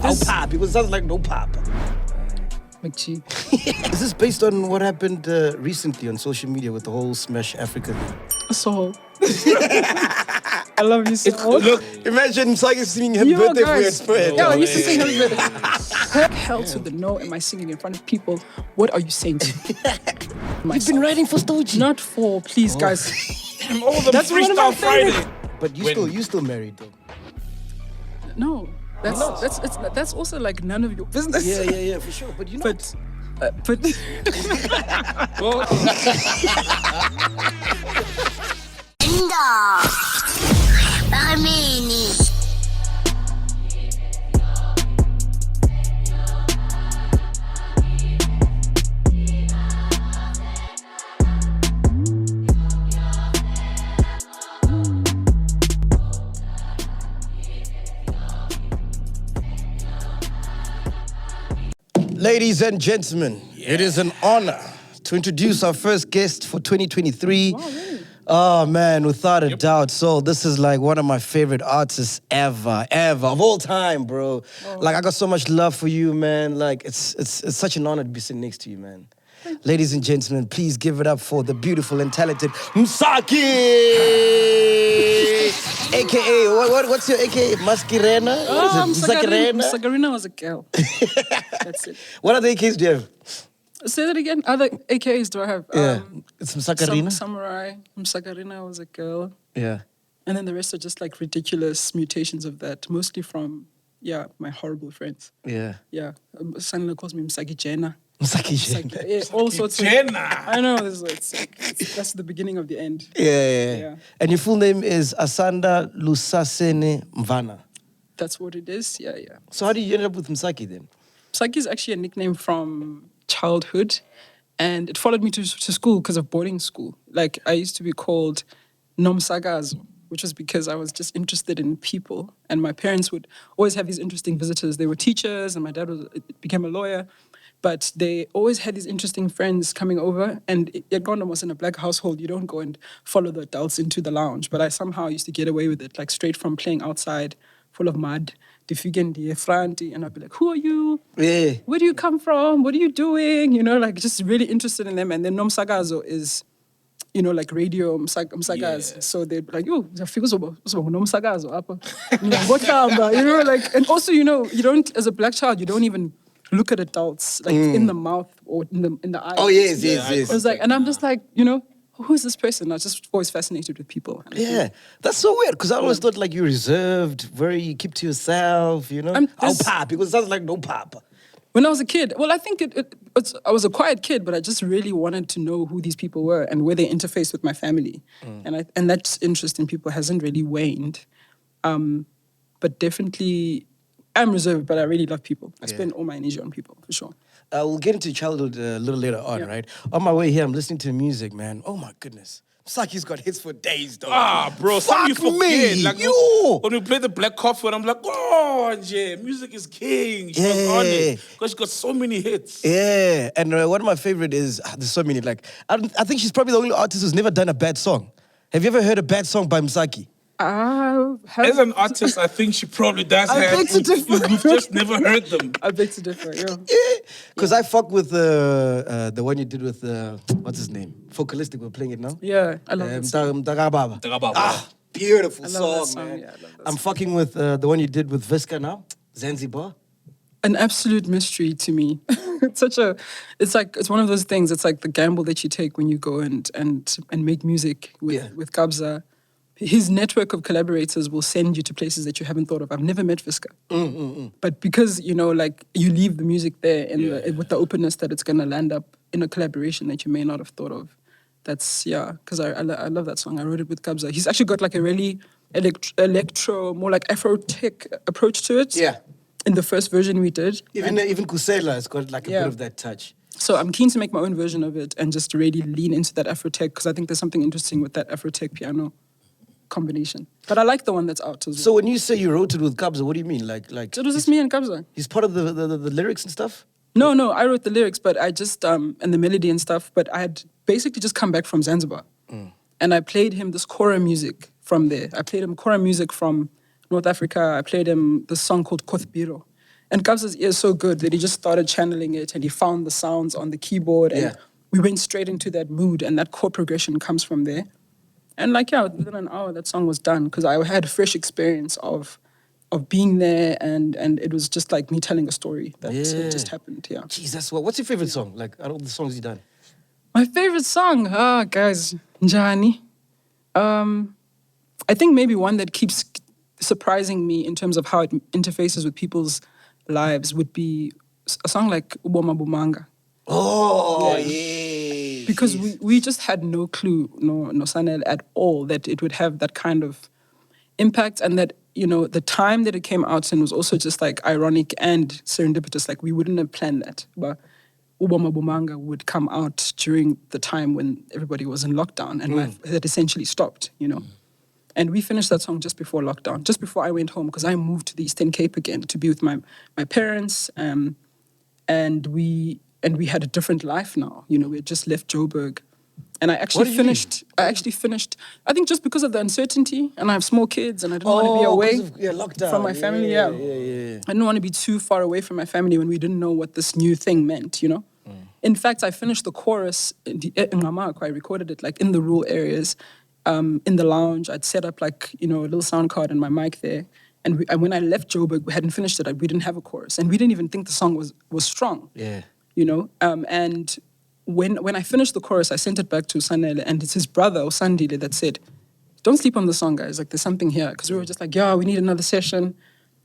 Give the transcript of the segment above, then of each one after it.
I'll pop, because it sounds like no pop. MacG. Is this based on what happened recently on social media with the whole Smash Africa thing? So, I love you so much. Look, imagine Msaki singing happy birthday for your friend. Yeah, I used to sing happy birthday. Hell to the no, am I singing in front of people? What are you saying to me? You've been writing for Stogie. Not for, please, guys. All the That's one of my Freestyle Friday. But you still married though. No, that's also like none of your business. Yeah, for sure. But you know. But Ladies and gentlemen, it is an honor to introduce our first guest for 2023. Wow, really? Oh man, without a doubt. So this is like one of my favorite artists ever of all time, bro. Oh. Like I got so much love for you, man. Like it's such an honor to be sitting next to you, man. Ladies and gentlemen, please give it up for the beautiful and talented Msaki, aka what's your aka? Masquerena? Msakarina was a girl. That's it. What other AKs do you have? Say that again. Other AKs do I have? It's Msakarina. Samurai. Msakarina was a girl. Yeah. And then the rest are just like ridiculous mutations of that, mostly from my horrible friends. Yeah. Yeah. Sanila calls me Msaki Jena. Msaki Jena. Yeah, all sorts of. I know. That's the beginning of the end. Yeah. And your full name is Asanda Lusasene Mvana. That's what it is. Yeah. So how did you end up with Msaki then? Msaki is actually a nickname from childhood, and it followed me to school because of boarding school. Like I used to be called Nomsagazo, which was because I was just interested in people, and my parents would always have these interesting visitors. They were teachers, and my dad became a lawyer. But they always had these interesting friends coming over, and Yagondo was in a black household. You don't go and follow the adults into the lounge. But I somehow used to get away with it, like straight from playing outside, full of mud, and I'd be like, who are you? Yeah. Where do you come from? What are you doing? You know, like just really interested in them. And then Nomsagazo is, you know, like radio Msagaz. Yeah. So they'd be like, yo, Nomsagazo. You know, like, and also, you know, you don't, as a black child, you don't even look at adults like in the mouth or in the eyes. Oh yes. It was like, and I'm just like, you know, who is this person? I was just always fascinated with people. Yeah, that's so weird because I always thought like you're reserved, you keep to yourself, you know. I'll pop because it sounds like no pop. When I was a kid, well, I think I was a quiet kid, but I just really wanted to know who these people were and where they interfaced with my family, and that interest in people hasn't really waned, but definitely. I'm reserved, but I really love people. I spend all my energy on people, for sure. We'll get into childhood a little later on, right? On my way here, I'm listening to music, man. Oh, my goodness. Msaki's got hits for days, though. Bro, some you forget. Me. Like, when we play the Black Coffee, I'm like, oh, yeah, music is king. She was on it. Because she got so many hits. Yeah, and one of my favorite is, there's so many, like, I think she's probably the only artist who's never done a bad song. Have you ever heard a bad song by Msaki? As an artist, I think she probably does have. You've just never heard them. I beg to differ, yeah. Because I fuck with the one you did with, what's his name? Focalistic, we're playing it now. Yeah, I love that song. Beautiful song, man. Yeah, I love that I'm fucking with the one you did with Visca now, Zanzibar. An absolute mystery to me. It's one of those things, it's like the gamble that you take when you go and make music with Kabza. His network of collaborators will send you to places that you haven't thought of. I've never met Visca. But because, you know, like you leave the music there with the openness that it's going to land up in a collaboration that you may not have thought of. That's, because I love that song. I wrote it with Kabza. He's actually got like a really electro, more like Afro-tech approach to it. Yeah. In the first version we did. Even Kusela has got like a bit of that touch. So I'm keen to make my own version of it and just really lean into that Afro-tech because I think there's something interesting with that Afro-tech piano combination. But I like the one that's out as well. So when you say you wrote it with Kabza, what do you mean? Like So it was just me and Kabza. He's part of the lyrics and stuff? No, I wrote the lyrics, but I just, and the melody and stuff, but I had basically just come back from Zanzibar. And I played him this Kora music from there. I played him Kora music from North Africa. I played him this song called Kothbiro. And Kabza's ear is so good that he just started channeling it and he found the sounds on the keyboard and we went straight into that mood and that chord progression comes from there. And like, yeah, within an hour, that song was done because I had a fresh experience of being there and it was just like me telling a story that it just happened, yeah. Jeez, that's what's your favorite song? Like, out of all the songs you've done? My favorite song, guys, Njani. I think maybe one that keeps surprising me in terms of how it interfaces with people's lives would be a song like Uboma Bumanga. Oh, yeah. Because we just had no clue, no Sanel at all, that it would have that kind of impact and that, you know, the time that it came out in was also just like ironic and serendipitous. Like we wouldn't have planned that. But Uboma Bumanga would come out during the time when everybody was in lockdown and life had essentially stopped, you know. And we finished that song just before lockdown, just before I went home, because I moved to the Eastern Cape again to be with my parents. And we had a different life now. You know, we had just left Joburg. And I actually finished, I think just because of the uncertainty, and I have small kids and I didn't want to be away lockdown. from my family. Yeah. I didn't want to be too far away from my family when we didn't know what this new thing meant, you know? In fact, I finished the chorus in Mamako. I recorded it like in the rural areas, in the lounge. I'd set up like, you know, a little sound card and my mic there. And when I left Joburg, we hadn't finished it. We didn't have a chorus. And we didn't even think the song was strong. Yeah. You know? And when I finished the chorus, I sent it back to Sanele, and it's his brother, Osandile, that said, don't sleep on the song, guys. Like, there's something here. Because we were just like, yeah, we need another session.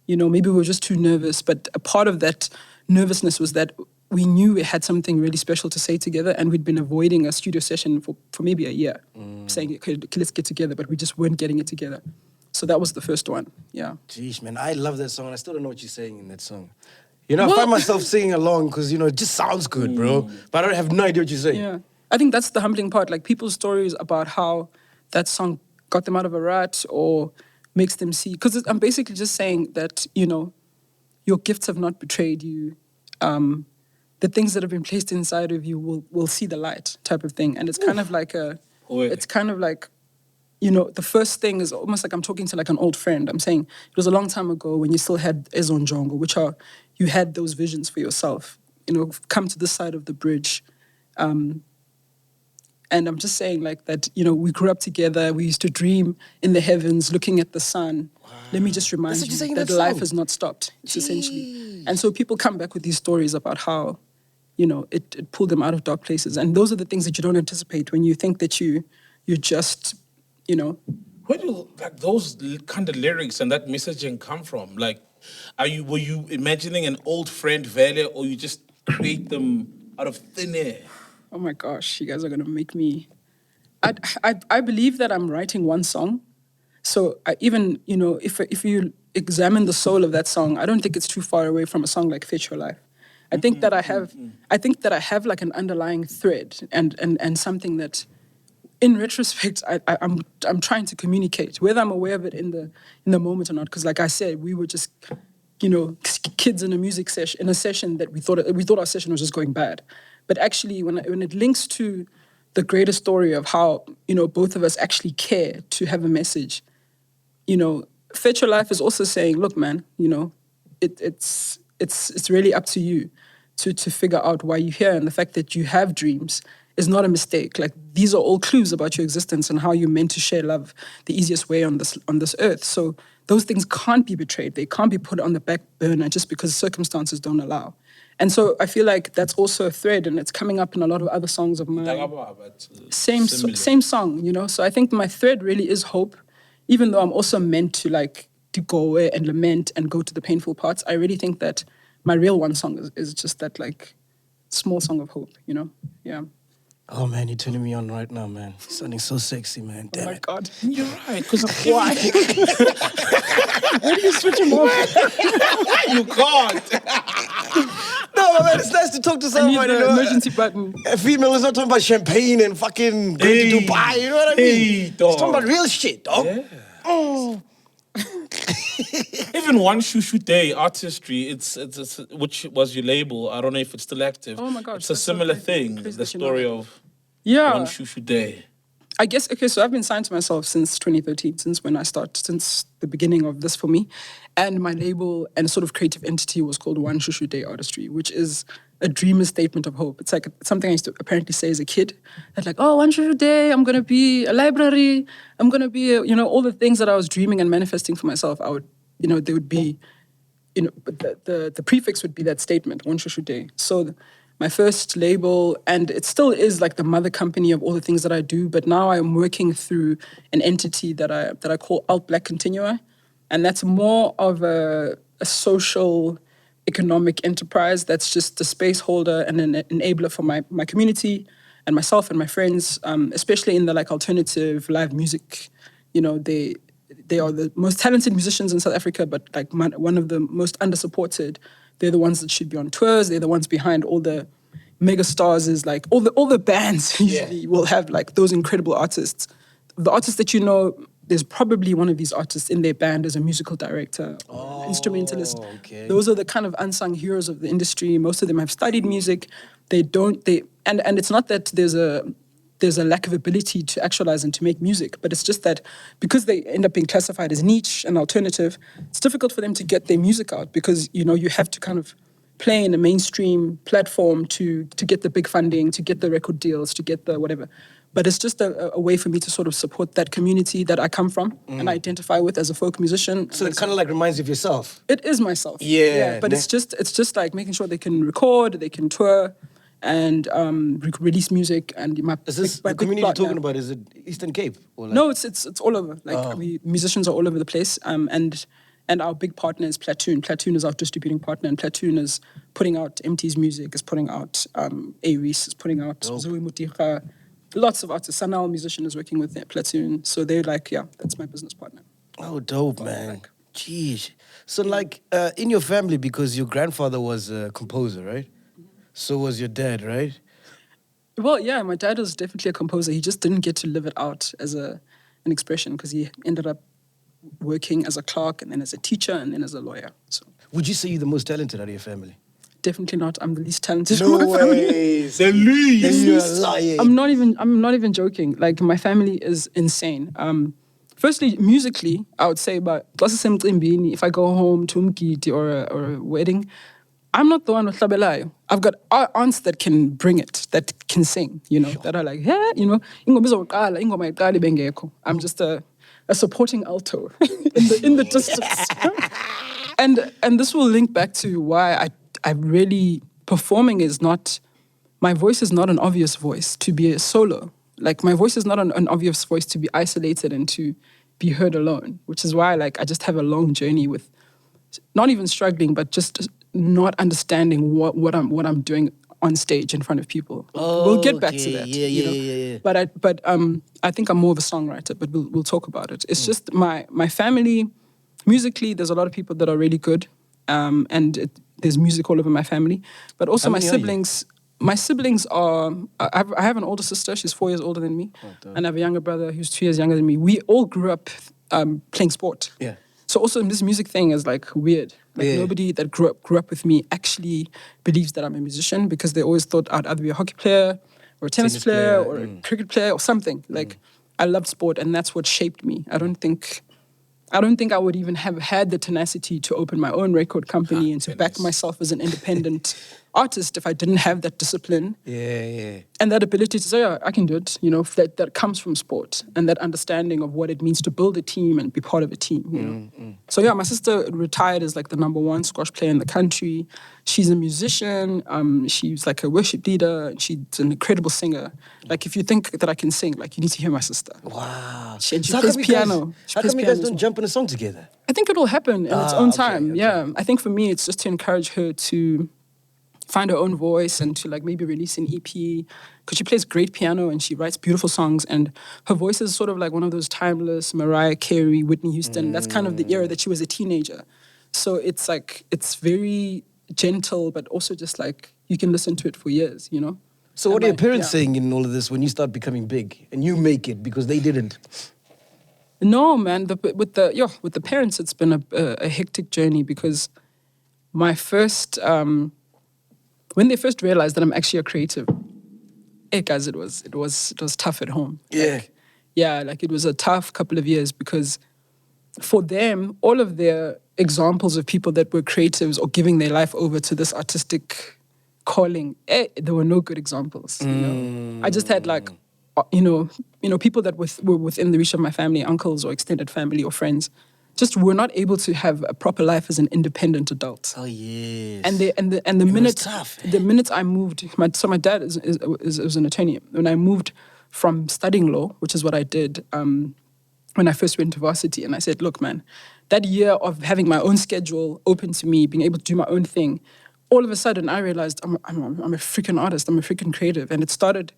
You know, maybe we were just too nervous. But a part of that nervousness was that we knew we had something really special to say together, and we'd been avoiding a studio session for maybe a year, saying, okay, let's get together, but we just weren't getting it together. So that was the first one, yeah. Jeez, man, I love that song, and I still don't know what you're saying in that song. You know, I find myself singing along because, you know, it just sounds good, bro. But I don't have no idea what you're saying. Yeah. I think that's the humbling part. Like, people's stories about how that song got them out of a rut or makes them see. Because I'm basically just saying that, you know, your gifts have not betrayed you. The things that have been placed inside of you will see the light type of thing. And it's kind of like it's kind of like, you know, the first thing is almost like I'm talking to like an old friend. I'm saying it was a long time ago when you still had Ezonjongo, which are, you had those visions for yourself, you know, come to this side of the bridge. And I'm just saying like that, you know, we grew up together. We used to dream in the heavens, looking at the sun. Wow. Let me just remind you that life has not stopped, essentially. And so people come back with these stories about how, you know, it pulled them out of dark places. And those are the things that you don't anticipate when you think that you're just, you know. Where do like those kind of lyrics and that messaging come from? Like, were you imagining an old friend, Vele, or you just create them out of thin air? Oh my gosh, you guys are gonna make me. I believe that I'm writing one song, so even, you know, if you examine the soul of that song, I don't think it's too far away from a song like "Fetch Your Life." I think that I have like an underlying thread and something that, in retrospect, I'm trying to communicate, whether I'm aware of it in the moment or not. Because, like I said, we were just, you know, kids in a music session, in a session that we thought our session was just going bad. But actually, when it links to the greater story of how, you know, both of us actually care to have a message, you know, Fetch Your Life is also saying, look, man, you know, it's really up to you to figure out why you're here, and the fact that you have dreams is not a mistake. Like, these are all clues about your existence and how you're meant to share love the easiest way on this earth. So those things can't be betrayed. They can't be put on the back burner just because circumstances don't allow. And so I feel like that's also a thread, and it's coming up in a lot of other songs of mine. Same song, you know? So I think my thread really is hope, even though I'm also meant to like to go away and lament and go to the painful parts. I really think that my real one song is just that like small song of hope, you know? Yeah. Oh man, you're turning me on right now, man. You're sounding so sexy, man. Damn Oh my it. God. You're right, because why? Where do you switch him off? You can't. No, man, it's nice to talk to I need somebody. the You know? emergency button. A female is not talking about champagne and fucking going to Dubai. You know what I mean? It's talking about real shit, dog. Yeah. Oh. Even One Shushu Day, artistry, it's which was your label. I don't know if it's still active. Oh my gosh, It's a that's so similar crazy. thing. Crazy The that you know story that. of Yeah. One Shushu Day. I guess, okay, so I've been signed to myself since 2013, since the beginning of this for me. And my label and sort of creative entity was called One Shushu Day Artistry, which is a dreamer's statement of hope. It's like something I used to apparently say as a kid. That like, oh, one Shushu Day, I'm going to be a library. I'm going to be, all the things that I was dreaming and manifesting for myself, I would, they would be, but the prefix would be that statement, One Shushu Day. So my first label, and it still is like the mother company of all the things that I do, but now I'm working through an entity that I call Alt Black Continua, and that's more of a social economic enterprise that's just a space holder and an enabler for my community and myself and my friends, especially in the like alternative live music. They are the most talented musicians in South Africa, but like one of the most under-supported. They're the ones that should be on tours. They're the ones behind all the mega stars. Is like all the bands usually will have like those incredible artists. The artists that there's probably one of these artists in their band as a musical director, or instrumentalist. Okay. Those are the kind of unsung heroes of the industry. Most of them have studied music. And it's not that there's a lack of ability to actualize and to make music, but it's just that because they end up being classified as niche and alternative, it's difficult for them to get their music out because, you have to kind of play in a mainstream platform to get the big funding, to get the record deals, to get the whatever. But it's just a way for me to sort of support that community that I come from and identify with as a folk musician. So it kind of like reminds you of yourself. It is myself. Yeah. But it's just like making sure they can record, they can tour, and release music. And Is this the community you're talking about? Is it Eastern Cape? Or like... No, it's all over. Like musicians are all over the place. And our big partner is Platoon. Platoon is our distributing partner, and Platoon is putting out MT's music, is putting out Aries, is putting out Zoe Mutiha. Lots of artists. Sanal musician is working with Platoon. So they're like, that's my business partner. Oh, dope, man. Jeez. So like in your family, because your grandfather was a composer, right? So was your dad, right? Well, yeah, my dad was definitely a composer. He just didn't get to live it out as an expression because he ended up working as a clerk and then as a teacher and then as a lawyer. So would you say you're the most talented out of your family? Definitely not. I'm the least talented. No in my family. way. The least. You're lying. I'm not even joking. Like my family is insane. Firstly, musically, I would say about if I go home to Umgidi or a wedding, I'm not the one with tlabelayo. I've got aunts that can bring it, that can sing, that are like, I'm just a supporting alto in the distance. And this will link back to why I really, performing is not, my voice is not an obvious voice to be a solo. Like my voice is not an obvious voice to be isolated and to be heard alone, which is why like I just have a long journey with not even struggling, but just not understanding what I'm doing on stage in front of people. We'll get back to that. Yeah. But I think I'm more of a songwriter, but we'll talk about it. It's just my family, musically, there's a lot of people that are really good, and there's music all over my family. But also my siblings. My siblings are. I have an older sister. She's 4 years older than me, and I have a younger brother who's 2 years younger than me. We all grew up playing sport. Yeah. So also this music thing is like weird. Like nobody that grew up with me actually believes that I'm a musician because they always thought I'd either be a hockey player or a tennis player or a cricket player or something. Like I loved sport and that's what shaped me. I don't think I would even have had the tenacity to open my own record company and to back myself as an independent artist if I didn't have that discipline. Yeah. And that ability to say, I can do it, that comes from sport and that understanding of what it means to build a team and be part of a team, So my sister retired as like the #1 squash player in the country. She's a musician. She's like a worship leader. And she's an incredible singer. Like if you think that I can sing, like you need to hear my sister. Wow. She plays piano. How come you guys don't jump in a song together? I think it'll happen in its own time. Okay. Yeah. I think for me, it's just to encourage her to find her own voice and to like maybe release an EP because she plays great piano and she writes beautiful songs and her voice is sort of like one of those timeless Mariah Carey, Whitney Houston. That's kind of the era that she was a teenager. So it's like, it's very gentle, but also just like you can listen to it for years, So what are your parents saying in all of this when you start becoming big and you make it because they didn't? No, man. With the parents, it's been a hectic journey because my first... when they first realized that I'm actually a creative, hey guys, it was tough at home. Yeah. Like, yeah, like it was a tough couple of years because for them, all of their examples of people that were creatives or giving their life over to this artistic calling, there were no good examples. You know, I just had like, people that were within the reach of my family, uncles or extended family or friends, just were not able to have a proper life as an independent adult. Oh yes. And the It was minute tough. the minute I moved, my dad is an attorney. When I moved from studying law, which is what I did when I first went to varsity, and I said, look, man, that year of having my own schedule open to me, being able to do my own thing, all of a sudden I realized I'm a freaking artist, I'm a freaking creative, and it started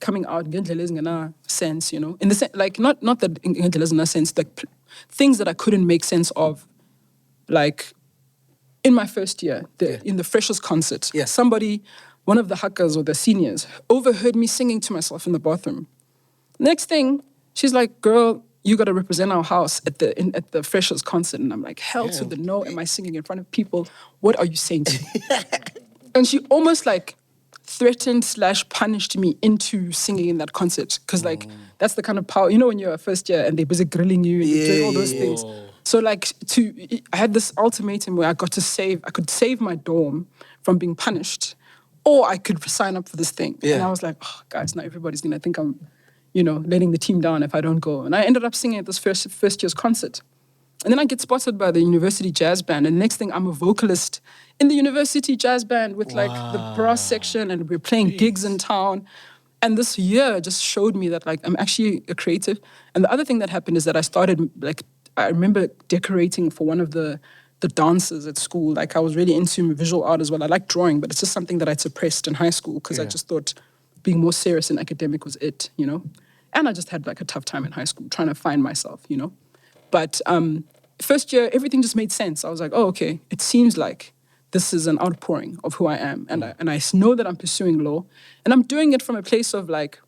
coming out in a sense, you know, in the sense, like not that in a sense, like things that I couldn't make sense of, like in my first year, in the freshers concert, somebody, one of the hackers or the seniors, overheard me singing to myself in the bathroom. Next thing, she's like, "Girl, you got to represent our house at the freshers concert." And I'm like, hell to the no, am I singing in front of people? What are you saying to me? And she almost like threatened / punished me into singing in that concert. Because like, that's the kind of power, you know, when you're a first year and they're busy grilling you and you're doing all those things. So like, I had this ultimatum where I could save my dorm from being punished, or I could sign up for this thing. And I was like, oh, guys, now everybody's going to think I'm, you know, letting the team down if I don't go. And I ended up singing at this first year's concert. And then I get spotted by the university jazz band. And next thing, I'm a vocalist in the university jazz band with like the brass section, and we're playing gigs in town. And this year just showed me that like I'm actually a creative. And the other thing that happened is that I started, like, I remember decorating for one of the dances at school. Like I was really into visual art as well. I like drawing, but it's just something that I suppressed in high school because I just thought being more serious and academic was it, you know? And I just had like a tough time in high school trying to find myself, you know? But first year, everything just made sense. I was like, oh, okay, it seems like this is an outpouring of who I am. And I know that I'm pursuing law. And I'm doing it from a place of like,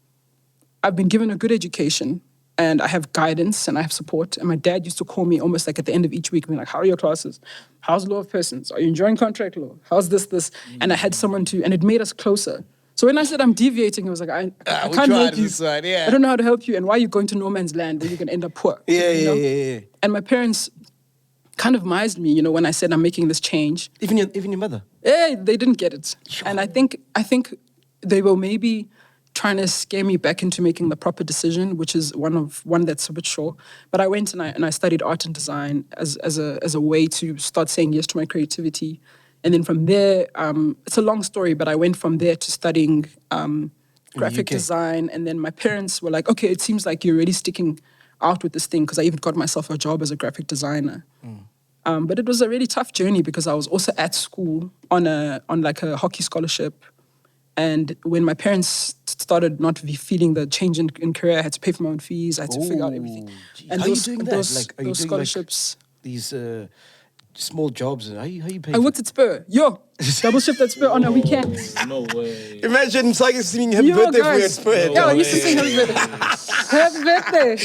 I've been given a good education and I have guidance and I have support. And my dad used to call me almost like at the end of each week, being like, how are your classes? How's law of persons? Are you enjoying contract law? How's this? And I had someone and it made us closer. So when I said I'm deviating, it was like, I can't help you. I don't know how to help you. And why are you going to no man's land where you're going to end up poor? Yeah. And my parents kind of mised me, you know, when I said I'm making this change. Even your mother? Yeah, they didn't get it. Sure. And I think they were maybe trying to scare me back into making the proper decision, which is one that's a bit sure. But I went and I studied art and design as a way to start saying yes to my creativity. And then from there, it's a long story, but I went from there to studying graphic design. And then my parents were like, okay, it seems like you're really sticking out with this thing, because I even got myself a job as a graphic designer. But it was a really tough journey because I was also at school on like a hockey scholarship. And when my parents started not feeling the change in career, I had to pay for my own fees. I had to figure out everything. And how are you doing that? Those Like, are you doing scholarships? Like these small jobs? How you pay? I worked at Spur. Double shift at Spur on a weekend. No way. Imagine Msaki singing happy birthday for you at Spur. Yeah, I used to sing happy birthday. Happy birthday.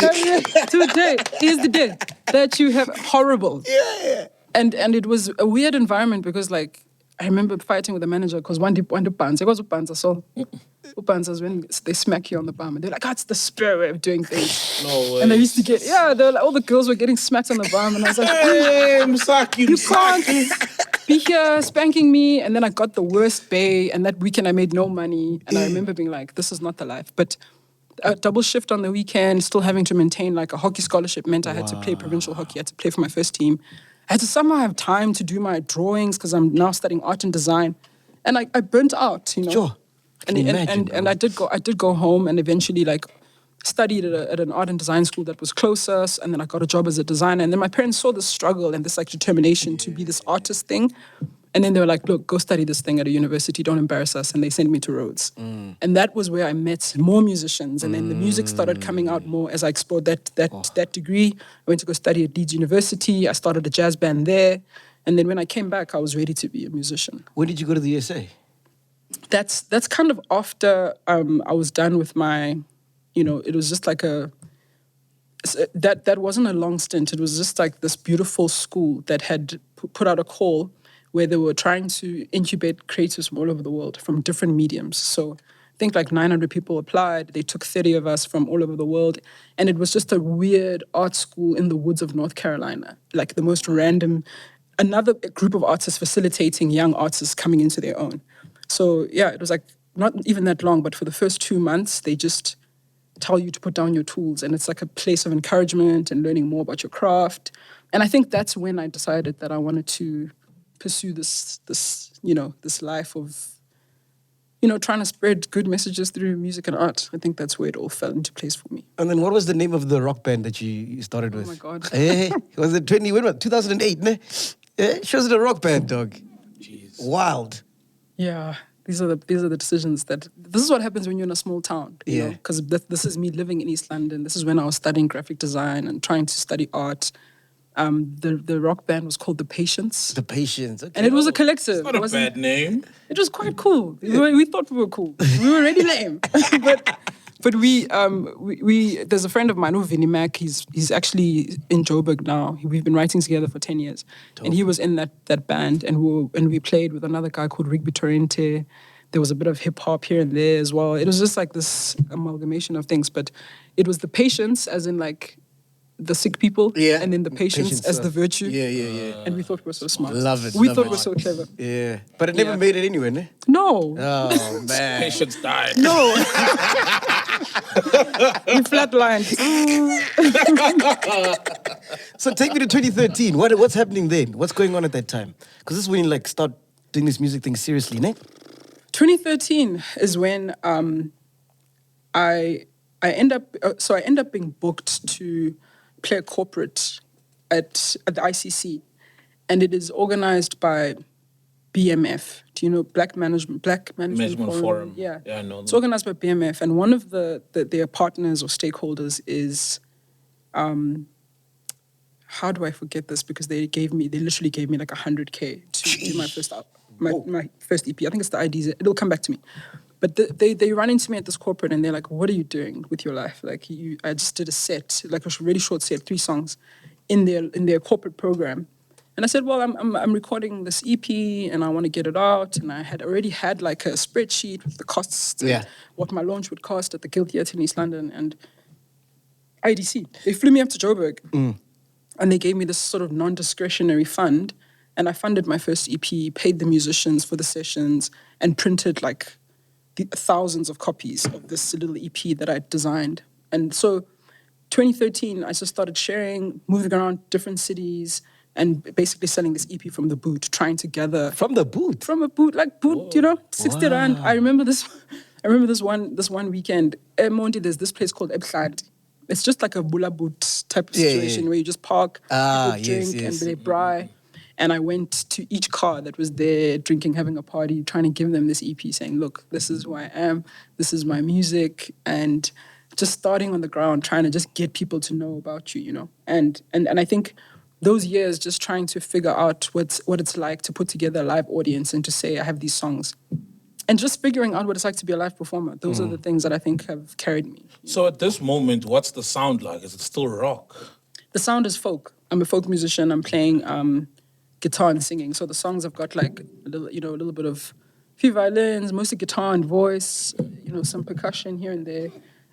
Today is the day that you have horrible. Yeah. And it was a weird environment because like I remember fighting with the manager because one pants. It was Upanza, so Upanza is when they smack you on the bum and they're like, oh, it's the Spur way of doing things. No way. And I used to get, they were like, all the girls were getting smacked on the bum and I was like, Hey, Msaki, you can't be here spanking me. And then I got the worst bay, and that weekend I made no money. And I remember being like, this is not the life. But a double shift on the weekend, still having to maintain like a hockey scholarship meant I had to play provincial hockey. I had to play for my first team. I had to somehow have time to do my drawings because I'm now studying art and design. And I burnt out, you know. Sure. And I did go home and eventually like studied at an art and design school that was closer, and then I got a job as a designer. And then my parents saw this struggle and this like determination to be this artist thing. And then they were like, look, go study this thing at a university, don't embarrass us. And they sent me to Rhodes. And that was where I met more musicians. And then the music started coming out more as I explored that degree. I went to go study at Leeds University. I started a jazz band there. And then when I came back, I was ready to be a musician. When did you go to the USA? That's kind of after I was done with my, you know, it was just like that wasn't a long stint. It was just like this beautiful school that had put out a call where they were trying to incubate creatives from all over the world, from different mediums. So think like 900 people applied. They took 30 of us from all over the world. And it was just a weird art school in the woods of North Carolina, like the most random, another group of artists facilitating young artists coming into their own. So yeah, it was like not even that long, but for the first 2 months, they just tell you to put down your tools. And it's like a place of encouragement and learning more about your craft. And I think that's when I decided that I wanted to pursue this life of, trying to spread good messages through music and art. I think that's where it all fell into place for me. And then what was the name of the rock band that you started with? Oh my God. Was it 2008, ne? She was in a rock band, dog. Jeez. Wild. Yeah. These are the decisions this is what happens when you're in a small town, you know, Yeah. because this is me living in East London. This is when I was studying graphic design and trying to study art. The rock band was called The Patience. The Patience. Okay. And it was a collective. It's not a bad name. It was quite cool. We thought we were cool. We were already lame. But we there's a friend of mine, Vinny Mac. He's actually in Joburg now. We've been writing together for 10 years. And he was in that band, and we played with another guy called Rigby Torrente. There was a bit of hip hop here and there as well. It was just like this amalgamation of things. But it was The Patience, as in like the sick people, Yeah. and then the patience Patience as the stuff. virtue. Yeah. And we thought we were so smart. Love it, We love thought it. we were so clever. Yeah. But it never Yeah. made it anywhere, ne? No. Oh, man. Patience died. No. We flatlined. So take me to 2013. What's happening then? What's going on at that time? Because this is when you like start doing this music thing seriously, ne? 2013 is when I end up being booked to play a corporate at the ICC, and it is organized by BMF. Do you know Black Management Forum. Yeah, Yeah, I know It's them. organized by BMF, and one of their partners or stakeholders is, how do I forget this? Because they literally gave me like 100K to do my first my first EP. I think it's the IDs. It'll come back to me. But they run into me at this corporate and they're like, "What are you doing with your life?" Like, I just did a set, like a really short set, 3 songs, in their corporate program. And I said, "Well, I'm recording this EP and I want to get it out." And I had already had like a spreadsheet with the costs, and Yeah. what my launch would cost at the Guild Theatre in East London and IDC. They flew me up to Joburg, and they gave me this sort of non-discretionary fund, and I funded my first EP, paid the musicians for the sessions, and printed like thousands of copies of this little EP that I designed. And so 2013, I just started sharing, moving around different cities, and basically selling this EP from the boot, trying to gather From the booth. from a boot, like boot, 60 rand. I remember this one weekend. Monty, there's this place called Ebhladi. It's just like a bula boot type of Yeah, yeah, situation yeah. where you just park, people yes, drink, yes. and they braai. And I went to each car that was there, drinking, having a party, trying to give them this EP, saying, "Look, this is who I am. This is my music," and just starting on the ground, trying to just get people to know about you, And I think those years just trying to figure out what it's like to put together a live audience and to say, I have these songs. And just figuring out what it's like to be a live performer. Those are the things that I think have carried me. So at this moment, what's the sound like? Is it still rock? The sound is folk. I'm a folk musician. I'm playing guitar and singing. So the songs have got like a little bit of a few violins, mostly guitar and voice, some percussion here and there,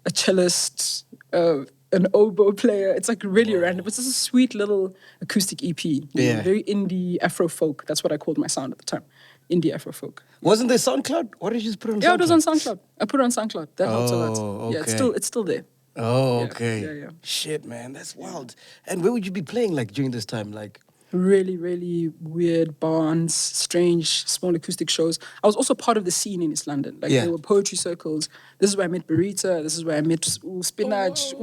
a cellist, an oboe player. It's like really random. It's just a sweet little acoustic EP. Very indie Afro folk. That's what I called my sound at the time. Indie Afro folk. Wasn't there SoundCloud? Why did you just put it on SoundCloud? Yeah, it was on SoundCloud. I put it on SoundCloud. That helps a lot. Oh, Yeah, okay. it's still there. Oh, Yeah, okay. yeah. Shit, man, that's wild. And where would you be playing like during this time? Like, Really, really weird barns, strange, small acoustic shows. I was also part of the scene in East London. Like, Yeah. there were poetry circles. This is where I met Barita. This is where I met Spinach,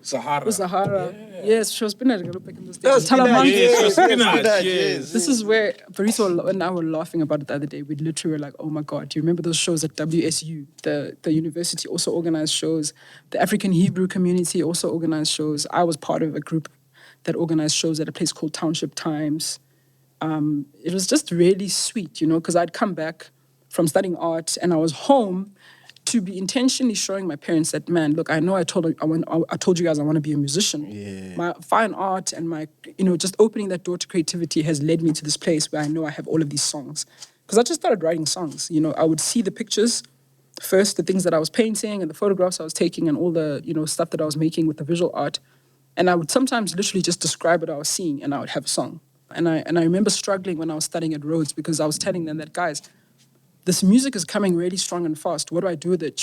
Sahara. Yes, she was Spinach. I look back in those Oh, days. Spinach, Talamanca. Yes, Spinach, Spinach, yes. This is where Barita and I were laughing about it the other day. We literally were like, "Oh my God, do you remember those shows at WSU? The university also organized shows. The African Hebrew community also organized shows. I was part of a group that organized shows at a place called Township Times. It was just really sweet, because I'd come back from studying art and I was home to be intentionally showing my parents that, man, look, I know I told you guys I want to be a musician. Yeah. My fine art and my, just opening that door to creativity has led me to this place where I know I have all of these songs. Because I just started writing songs. I would see the pictures first the things that I was painting and the photographs I was taking and all the, stuff that I was making with the visual art. And I would sometimes literally just describe what I was seeing and I would have a song. And I remember struggling when I was studying at Rhodes because I was telling them that, guys, this music is coming really strong and fast. What do I do that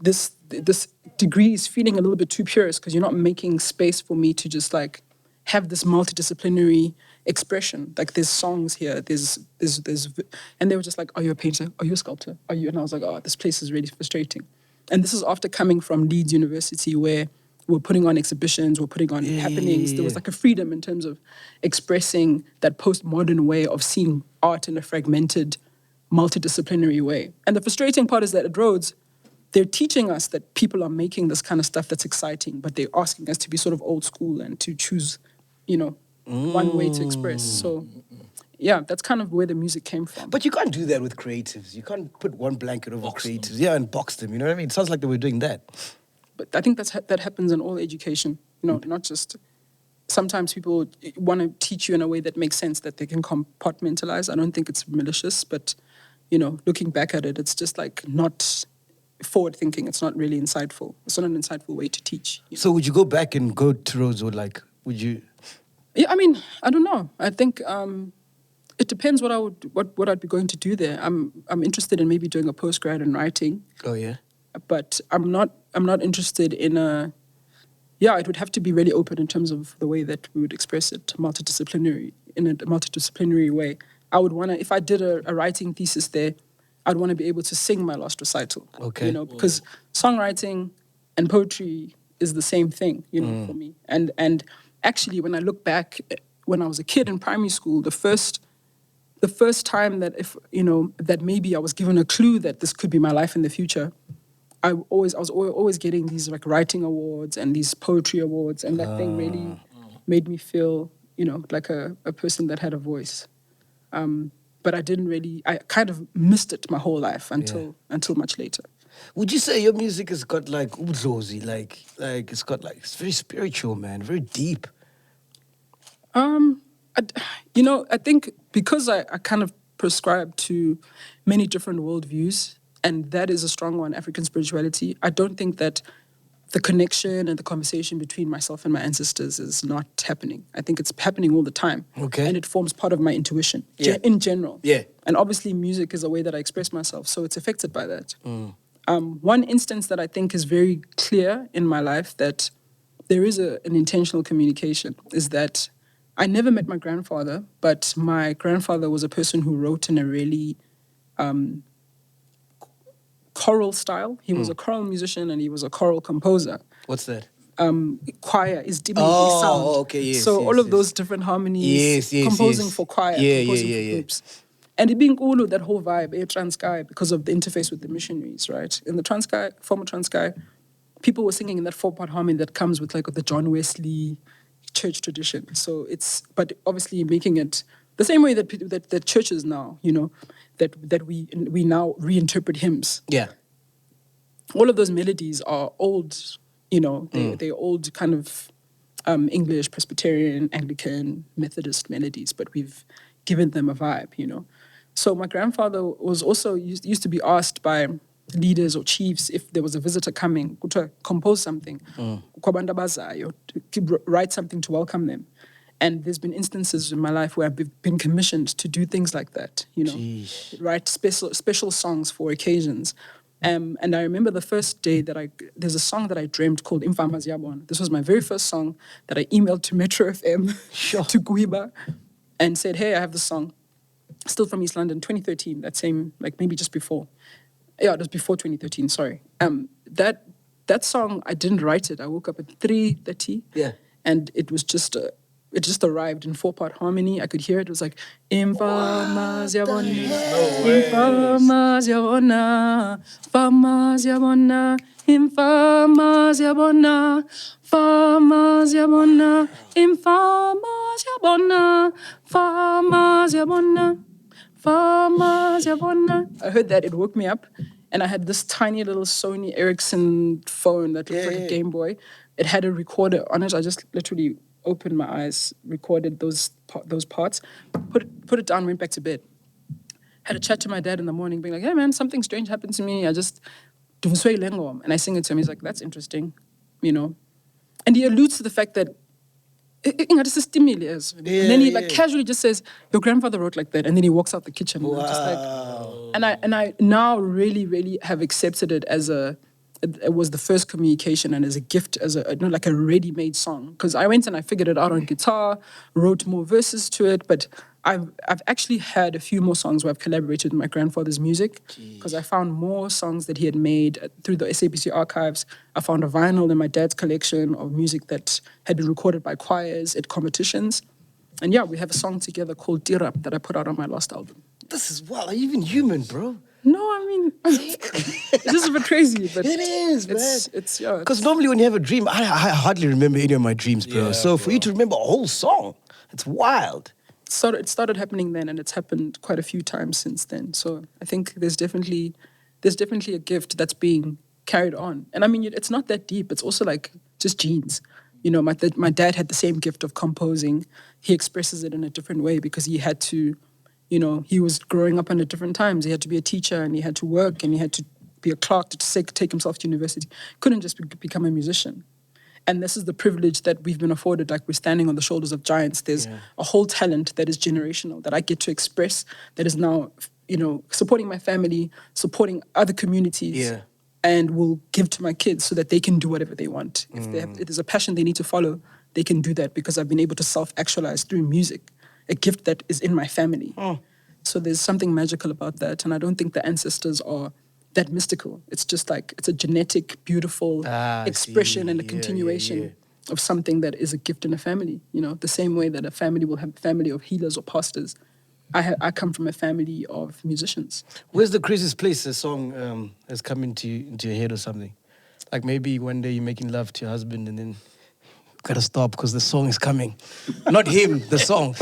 this degree is feeling a little bit too purist because you're not making space for me to just like have this multidisciplinary expression. Like there's songs here, there's, and they were just like, are you a painter? Are you a sculptor? Are you? And I was like, oh, this place is really frustrating. And this is after coming from Leeds University where we're putting on exhibitions, we're putting on happenings. There was like a freedom in terms of expressing that postmodern way of seeing art in a fragmented, multidisciplinary way. And the frustrating part is that at Rhodes, they're teaching us that people are making this kind of stuff that's exciting, but they're asking us to be sort of old school and to choose, one way to express. So, yeah, that's kind of where the music came from. But you can't do that with creatives. You can't put one blanket over creatives. Yeah, and box them. You know what I mean? It sounds like they were doing that. But I think that happens in all education. Not just. Sometimes people want to teach you in a way that makes sense, that they can compartmentalize. I don't think it's malicious, but looking back at it, it's just like not forward thinking. It's not really insightful. It's not an insightful way to teach. So would you go back and go to Rhodes, or like would you? Yeah, I mean, I don't know. I think it depends what I'd be going to do there. I'm interested in maybe doing a postgrad in writing. Oh yeah. But I'm not interested in it would have to be really open in terms of the way that we would express it, in a multidisciplinary way. I would want to, if I did a writing thesis there, I'd want to be able to sing my last recital. Okay. Because songwriting and poetry is the same thing, for me. And actually, when I look back, when I was a kid in primary school, the first time that that maybe I was given a clue that this could be my life in the future, I was always getting these like writing awards and these poetry awards, and that thing really made me feel, like a person that had a voice. But I kind of missed it my whole life until much later. Would you say your music has got like udlozi, like it's very spiritual, man, very deep? I think because I kind of prescribe to many different worldviews, and that is a strong one, African spirituality. I don't think that the connection and the conversation between myself and my ancestors is not happening. I think it's happening all the time. Okay. And it forms part of my intuition in general. Yeah. And obviously music is a way that I express myself, so it's affected by that. One instance that I think is very clear in my life that there is an intentional communication is that I never met my grandfather, but my grandfather was a person who wrote in a really choral style. He was a choral musician and he was a choral composer. What's that? Choir is dibbling sound. Oh, okay, yes. So all of those different harmonies, composing for choir, composing for groups. And it being Ulu, that whole vibe, Transkei, because of the interface with the missionaries, right? In the Transkei, former Transkei, people were singing in that 4-part harmony that comes with like the John Wesley church tradition. So but obviously making it the same way that churches now, that we now reinterpret hymns. Yeah. All of those melodies are old, they're old kind of English, Presbyterian, Anglican, Methodist melodies, but we've given them a vibe, So my grandfather was also used to be asked by leaders or chiefs if there was a visitor coming to compose something, to write something to welcome them. And there's been instances in my life where I've been commissioned to do things like that, write special songs for occasions. And I remember the first day there's a song that I dreamt called Imfama Ziyabona. This was my very first song that I emailed to Metro FM, to Guiba, and said, hey, I have this song, still from East London, 2013, that same, like maybe just before. Yeah, it was before 2013, sorry. That song, I didn't write it. I woke up at 3:30. Yeah. And it was just it just arrived in 4-part harmony. I could hear it. It was like Infama Ziyabona, Infama Ziyabona, Fama Ziyabona, Infama Ziyabona, Fama Ziyabona, Infama Ziyabona, Fama Ziyabona, Fama Ziyabona. I heard that, it woke me up. And I had this tiny little Sony Ericsson phone that looked like a Game Boy. It had a recorder on it. I just literally opened my eyes, recorded those parts, put it down, went back to bed. had a chat to my dad in the morning, being like, hey man, something strange happened to me. I just, and I sing it to him. He's like, that's interesting, you know. And he alludes to the fact that it's a stimuli. And then he like casually just says, your grandfather wrote like that. And then he walks out the kitchen. Wow. And I'm just like, and I now really, really have accepted it as it was the first communication and as a gift, as like a ready-made song. Because I went and I figured it out on guitar, wrote more verses to it, but I've actually had a few more songs where I've collaborated with my grandfather's music, because I found more songs that he had made through the SABC archives. I found a vinyl in my dad's collection of music that had been recorded by choirs at competitions. And yeah, we have a song together called Tirap that I put out on my last album. This is wild. Are you even human, bro? No, I mean, it is a bit crazy, but it is, man. It's yeah. Because normally when you have a dream, I hardly remember any of my dreams, bro. Yeah, so for you to remember a whole song, it's wild. It started happening then, and it's happened quite a few times since then. So I think there's definitely a gift that's being carried on. And I mean, it's not that deep. It's also like just genes. You know, my dad had the same gift of composing. He expresses it in a different way because he had to. You know, he was growing up under different times. He had to be a teacher and he had to work and he had to be a clerk to take himself to university. Couldn't just become a musician. And this is the privilege that we've been afforded. Like, we're standing on the shoulders of giants. There's a whole talent that is generational that I get to express, that is now, you know, supporting my family, supporting other communities, and will give to my kids so that they can do whatever they want. If there's a passion they need to follow, they can do that because I've been able to self-actualize through music. A gift that is in my family. So there's something magical about that. And I don't think the ancestors are that mystical. It's just like, it's a genetic, beautiful expression and a continuation of something that is a gift in a family. You know, the same way that a family will have a family of healers or pastors. I come from a family of musicians. Where's the craziest place a song has come into your head or something? Like maybe one day you're making love to your husband and then gotta stop because the song is coming. Not him, the song.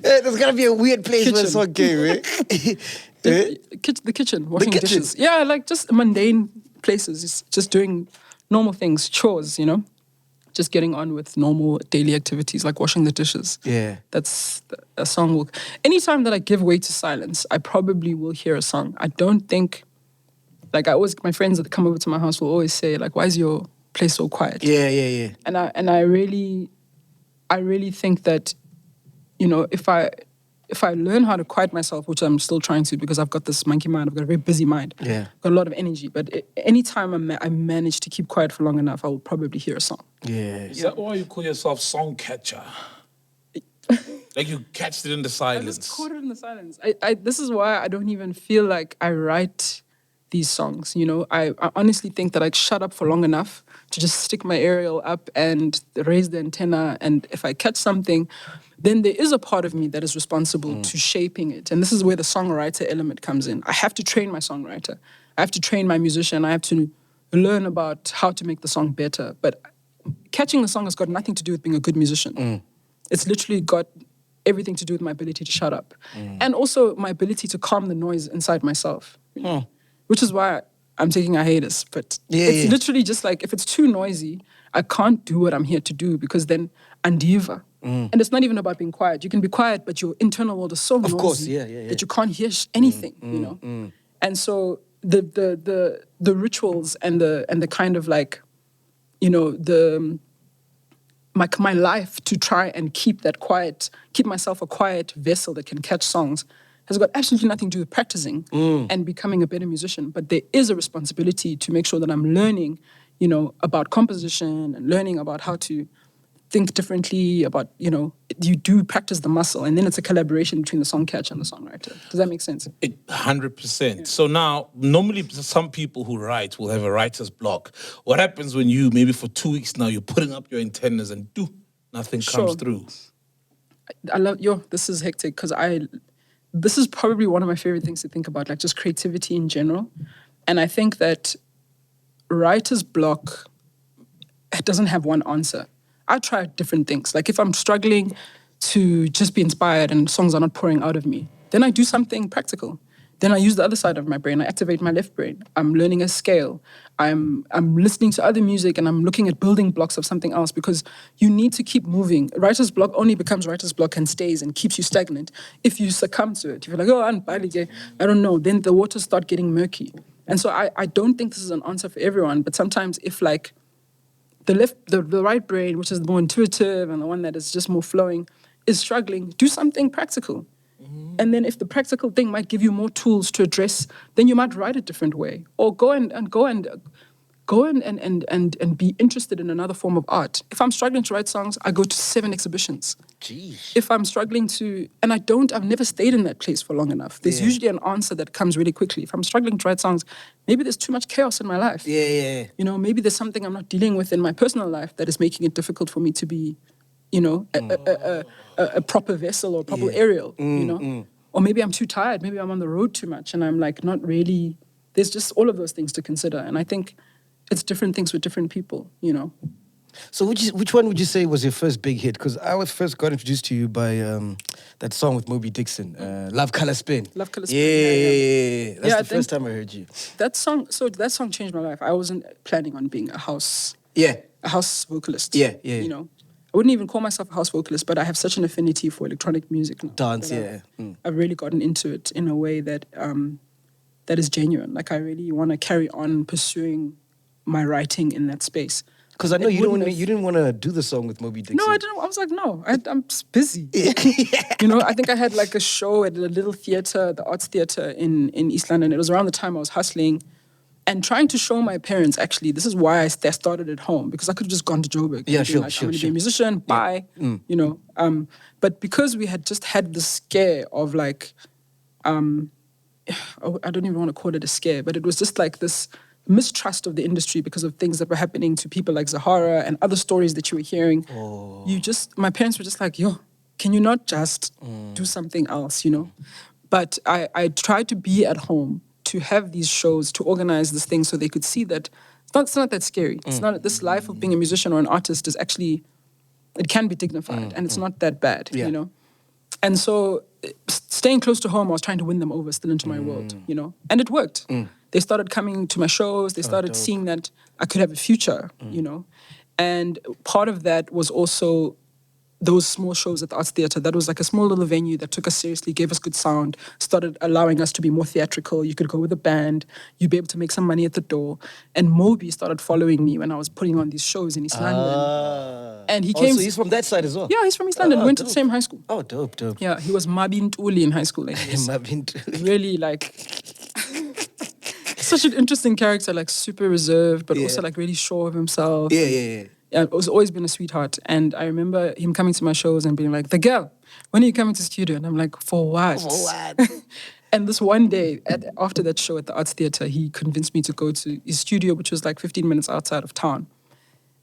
There's gotta be a weird place where the song came, right? The kitchen, washing dishes. Yeah, like just mundane places. It's just doing normal things, chores, you know? Just getting on with normal daily activities like washing the dishes. Yeah. That's a song. Anytime that I give way to silence, I probably will hear a song. I don't think, like my friends that come over to my house will always say, like, why is your place so quiet? Yeah. And I really think that, you know, if I learn how to quiet myself, which I'm still trying to because I've got this monkey mind, I've got a very busy mind. Yeah. Got a lot of energy. But anytime I manage to keep quiet for long enough, I will probably hear a song. Yeah. Is that why you call yourself song catcher? Like you catched it in the silence. I just caught it in the silence. This is why I don't even feel like I write these songs, you know? I honestly think that I shut up for long enough to just stick my aerial up and raise the antenna, and if I catch something, then there is a part of me that is responsible to shaping it. And this is where the songwriter element comes in. I have to train my songwriter. I have to train my musician. I have to learn about how to make the song better. But catching the song has got nothing to do with being a good musician. It's literally got everything to do with my ability to shut up. And also my ability to calm the noise inside myself. Which is why I'm taking a hiatus. But it's literally just like, if it's too noisy, I can't do what I'm here to do because then I'm diva. And it's not even about being quiet. You can be quiet, but your internal world is so noisy that you can't hear anything, you know? And so the rituals and the kind of like, you know, my life to try and keep myself a quiet vessel that can catch songs has got absolutely nothing to do with practicing and becoming a better musician. But there is a responsibility to make sure that I'm learning, you know, about composition and learning about how to think differently about, you know, you do practice the muscle, and then it's a collaboration between the song catcher and the songwriter. Does that make sense? 100%. Yeah. So now, normally some people who write will have a writer's block. What happens when you, maybe for 2 weeks now, you're putting up your antennas and nothing comes through? I love, this is hectic because this is probably one of my favorite things to think about, like just creativity in general. And I think that writer's block, it doesn't have one answer. I try different things. Like if I'm struggling to just be inspired and songs are not pouring out of me, then I do something practical. Then I use the other side of my brain. I activate my left brain. I'm learning a scale. I'm listening to other music and I'm looking at building blocks of something else because you need to keep moving. Writer's block only becomes writer's block and stays and keeps you stagnant if you succumb to it. If you're like, oh, I don't know. Then the waters start getting murky. And so I don't think this is an answer for everyone. But sometimes if like the right brain, which is the more intuitive and the one that is just more flowing, is struggling, do something practical. And then if the practical thing might give you more tools to address, then you might write a different way. Or go and be interested in another form of art. If I'm struggling to write songs, I go to 7 exhibitions. Jeez. If I'm struggling to, and I've never stayed in that place for long enough. There's usually an answer that comes really quickly. If I'm struggling to write songs, maybe there's too much chaos in my life. Yeah. You know, maybe there's something I'm not dealing with in my personal life that is making it difficult for me to be, you know, a proper vessel or a proper aerial, you know? Or maybe I'm too tired. Maybe I'm on the road too much and I'm like not really, there's just all of those things to consider. And I think it's different things with different people, you know? So which one would you say was your first big hit? Because I was first got introduced to you by that song with Moby Dixon, Love Color Spin. Love Color Spin. Yeah. That's I the first time I heard you. That song changed my life. I wasn't planning on being a house vocalist. Yeah. You know, I wouldn't even call myself a house vocalist, but I have such an affinity for electronic music now. Dance, I've really gotten into it in a way that that is genuine. Like I really want to carry on pursuing my writing in that space. Because I know you didn't want to do the song with Moby Dixon. No, I didn't. I was like, no, I'm just busy. You know, I think I had like a show at a little theater, the Arts Theater in East London. It was around the time I was hustling and trying to show my parents, actually, this is why I started at home, because I could have just gone to Joburg. Yeah, and been like, I'm going to be a musician, bye. You know, but because we had just had the scare of like, I don't even want to call it a scare, but it was just like this mistrust of the industry because of things that were happening to people like Zahara and other stories that you were hearing. My parents were just like, yo, can you not just do something else, you know? But I tried to be at home, to have these shows, to organize this thing so they could see that it's not that scary. It's not, this life of being a musician or an artist is actually, it can be dignified and it's not that bad, you know? And so staying close to home, I was trying to win them over still into my world, you know? And it worked. They started coming to my shows. They started seeing that I could have a future, you know? And part of that was also those small shows at the Arts Theatre. That was like a small little venue that took us seriously, gave us good sound, started allowing us to be more theatrical. You could go with a band. You'd be able to make some money at the door. And Moby started following me when I was putting on these shows in East London. And he came... So he's from that side as well? Yeah, he's from East London. We went to the same high school. Oh, dope. Yeah, he was Mabin Tuli in high school. Like, really like... such an interesting character, like super reserved, but also like really sure of himself. Yeah. Yeah, it was always been a sweetheart. And I remember him coming to my shows and being like, the girl, when are you coming to studio? And I'm like, for what? And this one day, after that show at the Arts Theatre, he convinced me to go to his studio, which was like 15 minutes outside of town.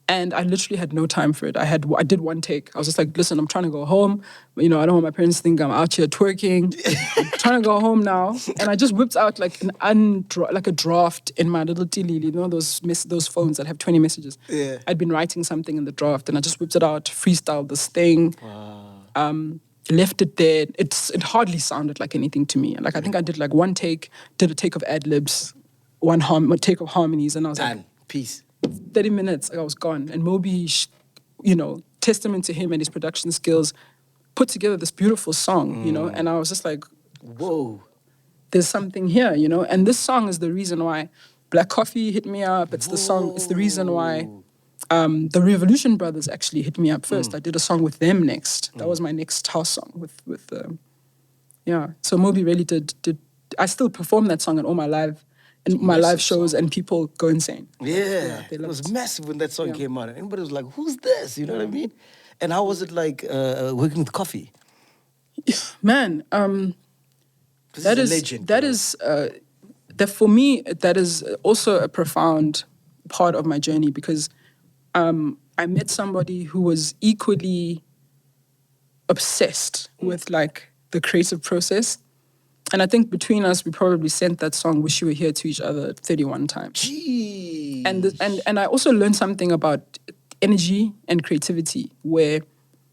And I literally had no time for it. I did one take. I was just like, listen, I'm trying to go home. You know, I don't want my parents to think I'm out here twerking. I'm trying to go home now. And I just whipped out like a draft in my little tilili, you know, those phones that have 20 messages. Yeah. I'd been writing something in the draft and I just whipped it out, freestyled this thing. Wow. Left it there. It hardly sounded like anything to me. Like I think I did like one take, did a take of ad-libs, one take of harmonies, and I was Done. like... Peace. 30 minutes, I was gone. And Moby, you know, testament to him and his production skills, put together this beautiful song, you know, and I was just like, whoa, there's something here, you know. And this song is the reason why Black Coffee hit me up. It's the song, it's the reason why the Revolution Brothers actually hit me up first. I did a song with them next. That was my next house song with yeah. So Moby really did, I still perform that song at all my live shows, and people go insane. Yeah, it was massive when that song came out. Everybody was like, who's this? You know what I mean? And how was it like working with Coffee? Man, that is legend, that for me, that is also a profound part of my journey, because I met somebody who was equally obsessed with like the creative process. And I think between us, we probably sent that song "Wish You Were Here" to each other 31 times. Jeez. And I also learned something about energy and creativity, where,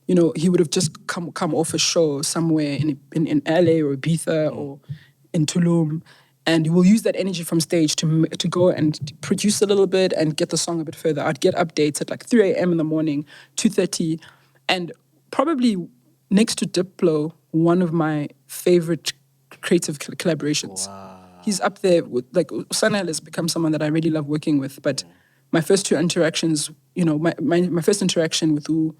you know, he would have just come off a show somewhere in LA or Ibiza or in Tulum, and we'll use that energy from stage to go and produce a little bit and get the song a bit further. I'd get updates at like 3 a.m. in the morning, 2:30, and probably next to Diplo, one of my favorite creative collaborations. Wow. He's up there with, like, Sanel has become someone that I really love working with, but my first two interactions, my first interaction with Nando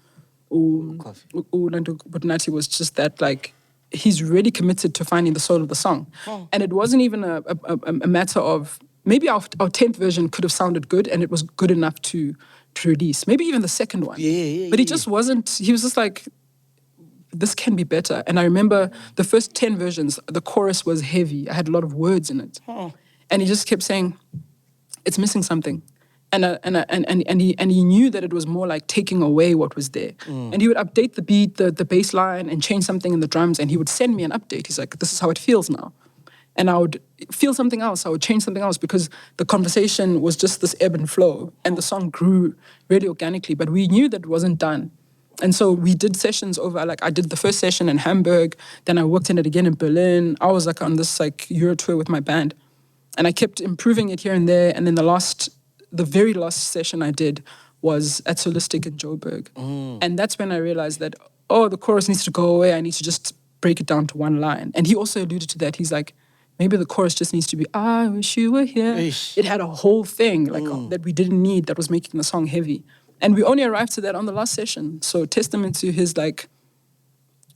Botnati was just that, like, he's really committed to finding the soul of the song. Oh. And it wasn't even a matter of, maybe our 10th version could have sounded good and it was good enough to release. Maybe even the second one. But he just wasn't, he was just like, this can be better. And I remember the first 10 versions, the chorus was heavy. I had a lot of words in it. Oh. And he just kept saying, it's missing something. And he knew that it was more like taking away what was there. And he would update the beat, the bass line, and change something in the drums, and he would send me an update. He's like, this is how it feels now. And I would feel something else. I would change something else because the conversation was just this ebb and flow, and the song grew really organically, but we knew that it wasn't done. And so we did sessions over, like I did the first session in Hamburg, then I worked in it again in Berlin. I was like on this like Euro tour with my band, and I kept improving it here and there. And then the very last session I did was at Solistic in Joburg. And that's when I realized that, the chorus needs to go away. I need to just break it down to one line. And he also alluded to that. He's like, maybe the chorus just needs to be, I wish you were here. Eish. It had a whole thing that we didn't need that was making the song heavy. And we only arrived to that on the last session. So testament to his like,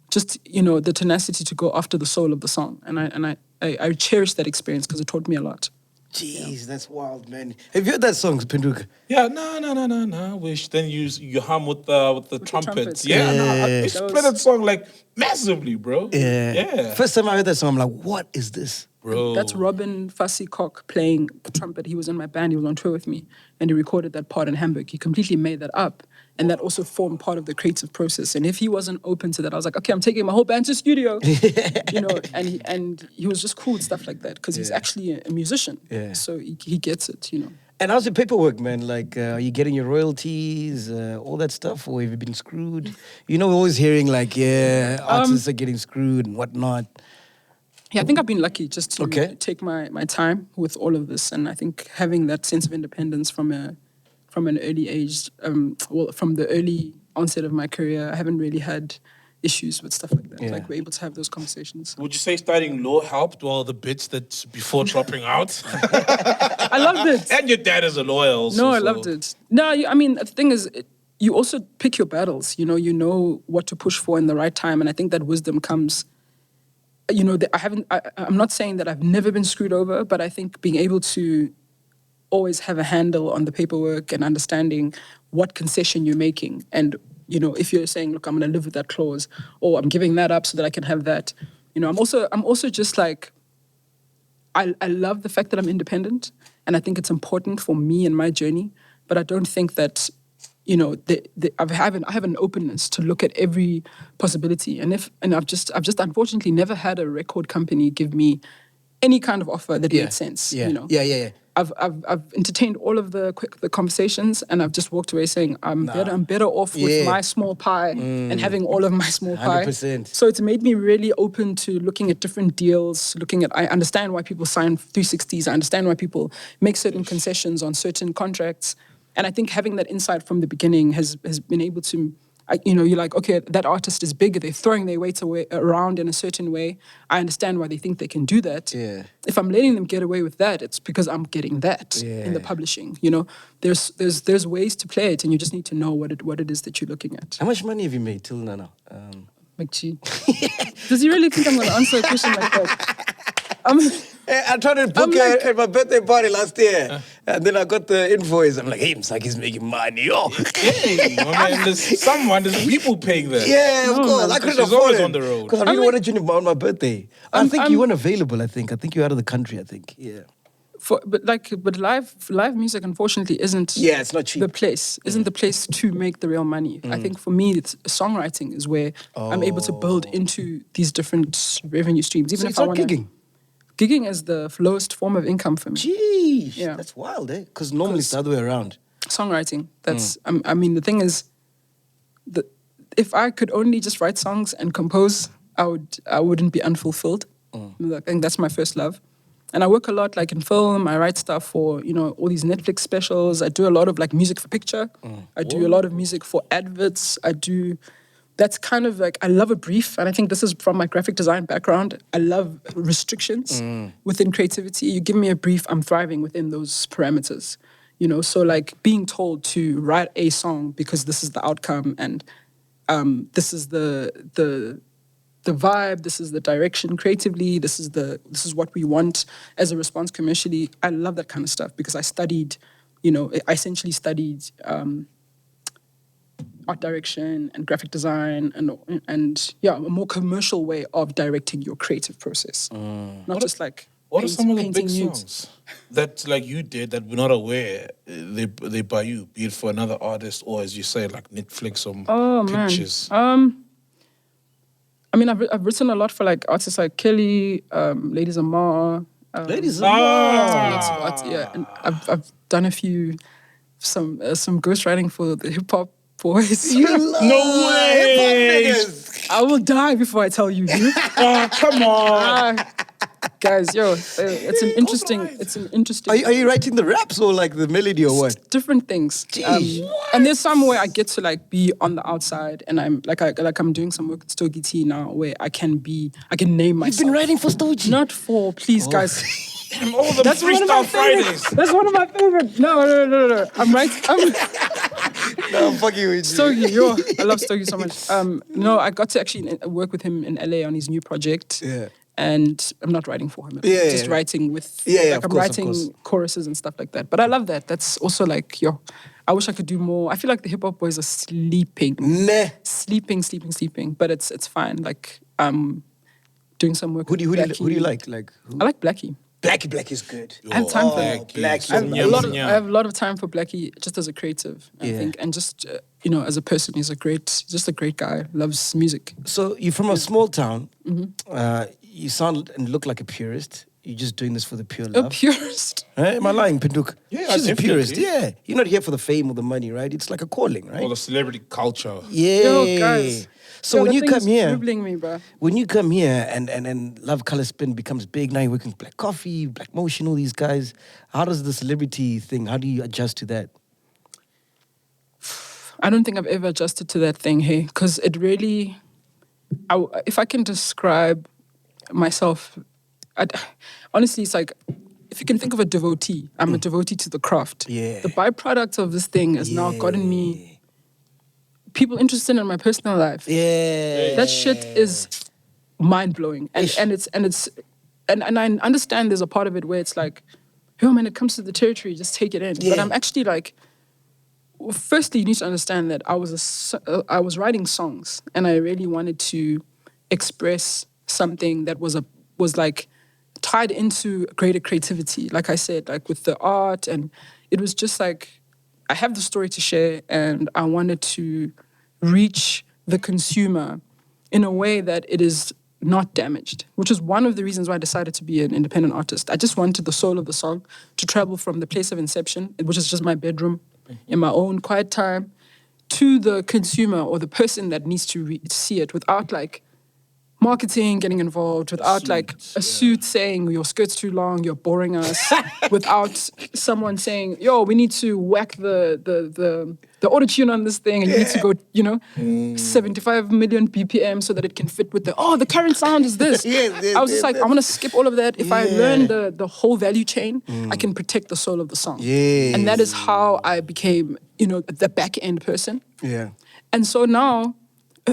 just, the tenacity to go after the soul of the song. And I cherish that experience because it taught me a lot. Jeez, that's wild, man. Have you heard that song, Pinduka? Yeah, no. Wish. Then you hum with the trumpets. Yeah, I play that song like massively, bro. Yeah. First time I heard that song, I'm like, what is this? Bro. That's Robin Fassie-Cock playing the trumpet. He was in my band. He was on tour with me. And he recorded that part in Hamburg. He completely made that up. And that also formed part of the creative process. And if he wasn't open to that, I was like, okay, I'm taking my whole band to studio. And he was just cool with stuff like that because he's actually a musician. Yeah. So he gets it, And how's your paperwork, man? Like, are you getting your royalties, all that stuff? Or have you been screwed? We're always hearing like, artists are getting screwed and whatnot. Yeah, I think I've been lucky just to take my time with all of this. And I think having that sense of independence from an early age, from the early onset of my career, I haven't really had issues with stuff like that. Yeah. Like, we're able to have those conversations. Would you say studying law helped all the bits that before dropping out? I loved it. And your dad is a lawyer also. No, I loved it. No, the thing is, you also pick your battles. You know what to push for in the right time. And I think that wisdom comes... I'm not saying that I've never been screwed over, but I think being able to always have a handle on the paperwork and understanding what concession you're making. And, if you're saying, look, I'm going to live with that clause, or I'm giving that up so that I can have that. I'm also just like, I love the fact that I'm independent, and I think it's important for me and my journey, but I don't think that I have an openness to look at every possibility, and I've just unfortunately never had a record company give me any kind of offer that made sense. Yeah. I've entertained all of the conversations, and I've just walked away saying I'm better off with my small pie and having all of my small pie. 100%. So it's made me really open to looking at different deals. I understand why people sign 360s. I understand why people make certain concessions on certain contracts. And I think having that insight from the beginning has been able to, you're like, okay, that artist is big. They're throwing their weight around in a certain way. I understand why they think they can do that. Yeah. If I'm letting them get away with that, it's because I'm getting that in the publishing. There's ways to play it, and you just need to know what it is that you're looking at. How much money have you made till now? MacG. Does he really think I'm going to answer a question like that? I tried to book at my birthday party last year, and then I got the invoice. I'm like, hey, Msaki's making money. There's people paying that. Yeah, of course. I couldn't afford it. On the road. Because I really wanted you to on my birthday. I think you weren't available, I think you're out of the country, yeah. But live music, unfortunately, isn't it's not cheap. Isn't the place to make the real money. I think for me, songwriting is where I'm able to build into these different revenue streams. Even if I want gigging. Gigging is the lowest form of income for me. Jeez, that's wild, eh? Because normally it's the other way around. Songwriting, the thing is, if I could only just write songs and compose, I wouldn't be unfulfilled. I think that's my first love. And I work a lot like in film. I write stuff for, all these Netflix specials. I do a lot of like music for picture. I do a lot of music for adverts. That's kind of like, I love a brief. And I think this is from my graphic design background. I love restrictions within creativity. You give me a brief, I'm thriving within those parameters. So like being told to write a song because this is the outcome and this is the vibe, this is the direction creatively, this is what we want as a response commercially. I love that kind of stuff because I studied, I essentially studied art direction and graphic design and a more commercial way of directing your creative process. Not just like What are some of the big nudes. songs that like you did that we're not aware they by you, be it for another artist or as you say like Netflix or pictures? I mean, I've written a lot for like artists like Kelly, Ladies Amar. Ladies, Lots of art, yeah, and I've done some ghostwriting for the hip hop boys. No way! I will die before I tell you. Come on! Guys, it's an interesting. Are you writing the raps or like the melody or what? Different things. And there's some where I get to like be on the outside, and I'm I'm doing some work with Stogie T now, where I can name myself. You've been writing for Stogie? Not for, please, guys. All the freestyle Fridays. That's one of my favorite. No. I'm right. No, I'm fucking with you. Stogie, I love Stogie so much. No, I got to actually work with him in LA on his new project. Yeah. And I'm not writing for him. I'm just writing with, I'm writing choruses and stuff like that. But I love that. That's also like, I wish I could do more. I feel like the hip hop boys are sleeping. Sleeping. But it's fine. Like, doing some work. Who do you like? I like Blackie. Blackie is good. I have time for Blackie. I have a lot of time for Blackie just as a creative, I think, and just as a person, he's just a great guy. Loves music. So you're from a small town. You sound and look like a purist. You're just doing this for the pure love. A purist. Right? Am I lying, Pinduk? Yeah, she's a definitely. purist. Yeah, you're not here for the fame or the money, right? It's like a calling, right? All the celebrity culture. Yeah. Yo, guys. So when you come here, dribbling me, bro. when you come here and Love Color Spin becomes big, now you're working with Black Coffee, Black Motion, all these guys. How does the celebrity thing? How do you adjust to that? I don't think I've ever adjusted to that thing, hey, because it really. If I can describe myself, honestly, it's like if you can think of a devotee, I'm a devotee to the craft. Yeah. The byproduct of this thing has now gotten me people interested in my personal life. Yeah. That shit is mind blowing, and I understand there's a part of it where it's like, yo man, it comes to the territory, just take it in. Yeah. But I'm actually like, well, firstly, you need to understand that I was writing songs, and I really wanted to express something that was like tied into greater creativity. Like I said, like with the art, and it was just like, I have the story to share, and I wanted to reach the consumer in a way that it is not damaged, which is one of the reasons why I decided to be an independent artist. I just wanted the soul of the song to travel from the place of inception, which is just my bedroom, in my own quiet time, to the consumer or the person that needs to see it without like marketing getting involved, without like a suit saying your skirt's too long, you're boring us, without someone saying, yo, we need to whack the auto-tune on this thing and you need to go, 75 million BPM so that it can fit with the current sound is this. I was just like, I want to skip all of that. If I learn the whole value chain, I can protect the soul of the song. Yes. And that is how I became, the back-end person. Yeah. And so now,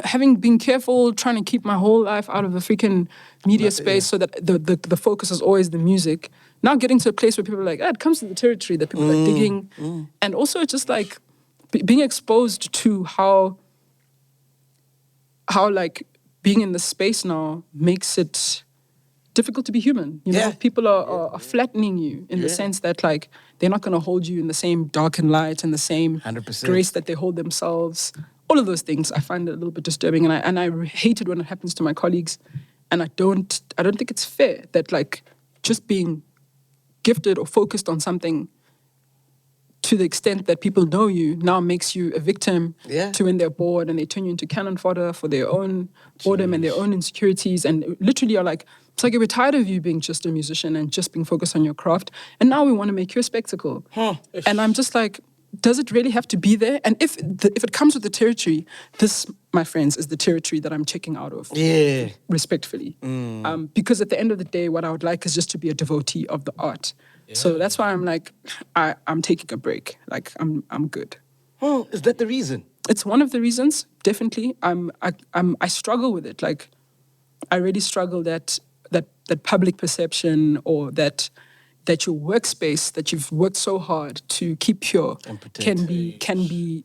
having been careful, trying to keep my whole life out of the freaking media space so that the focus is always the music. Now getting to a place where people are like, it comes to the territory that people are digging. And also just like being exposed to how like being in the space now makes it difficult to be human. People are flattening you in the sense that like they're not going to hold you in the same dark and light and the same 100%. grace that they hold themselves. All of those things I find it a little bit disturbing, and I hate it when it happens to my colleagues, and I don't think it's fair that like just being gifted or focused on something to the extent that people know you now makes you a victim to when they're bored and they turn you into cannon fodder for their own boredom and their own insecurities, and literally are like It's like we're tired of you being just a musician and just being focused on your craft. And now we want to make you a spectacle. And I'm just like, does it really have to be there? And if it comes with the territory, this, my friends, is the territory that I'm checking out of. Yeah. Respectfully. Because at the end of the day, what I would like is just to be a devotee of the art. So that's why I'm like, I'm taking a break. Like, I'm good. Oh, is that the reason? It's one of the reasons, definitely. I struggle with it. Like, I really struggle that public perception, or that your workspace that you've worked so hard to keep pure can be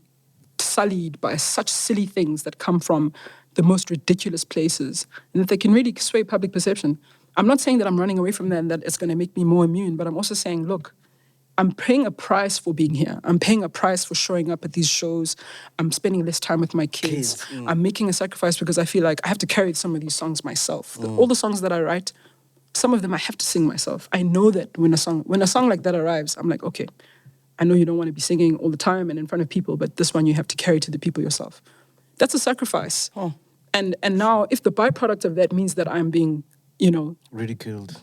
sullied by such silly things that come from the most ridiculous places, and that they can really sway public perception. I'm not saying that I'm running away from that and that it's going to make me more immune, but I'm also saying, look, I'm paying a price for being here. I'm paying a price for showing up at these shows. I'm spending less time with my kids. I'm making a sacrifice because I feel like I have to carry some of these songs myself. All the songs that I write, some of them I have to sing myself. I know that when a song like that arrives, I'm like, okay, I know you don't want to be singing all the time and in front of people, but this one you have to carry to the people yourself. That's a sacrifice. And now if the byproduct of that means that I'm being, Ridiculed.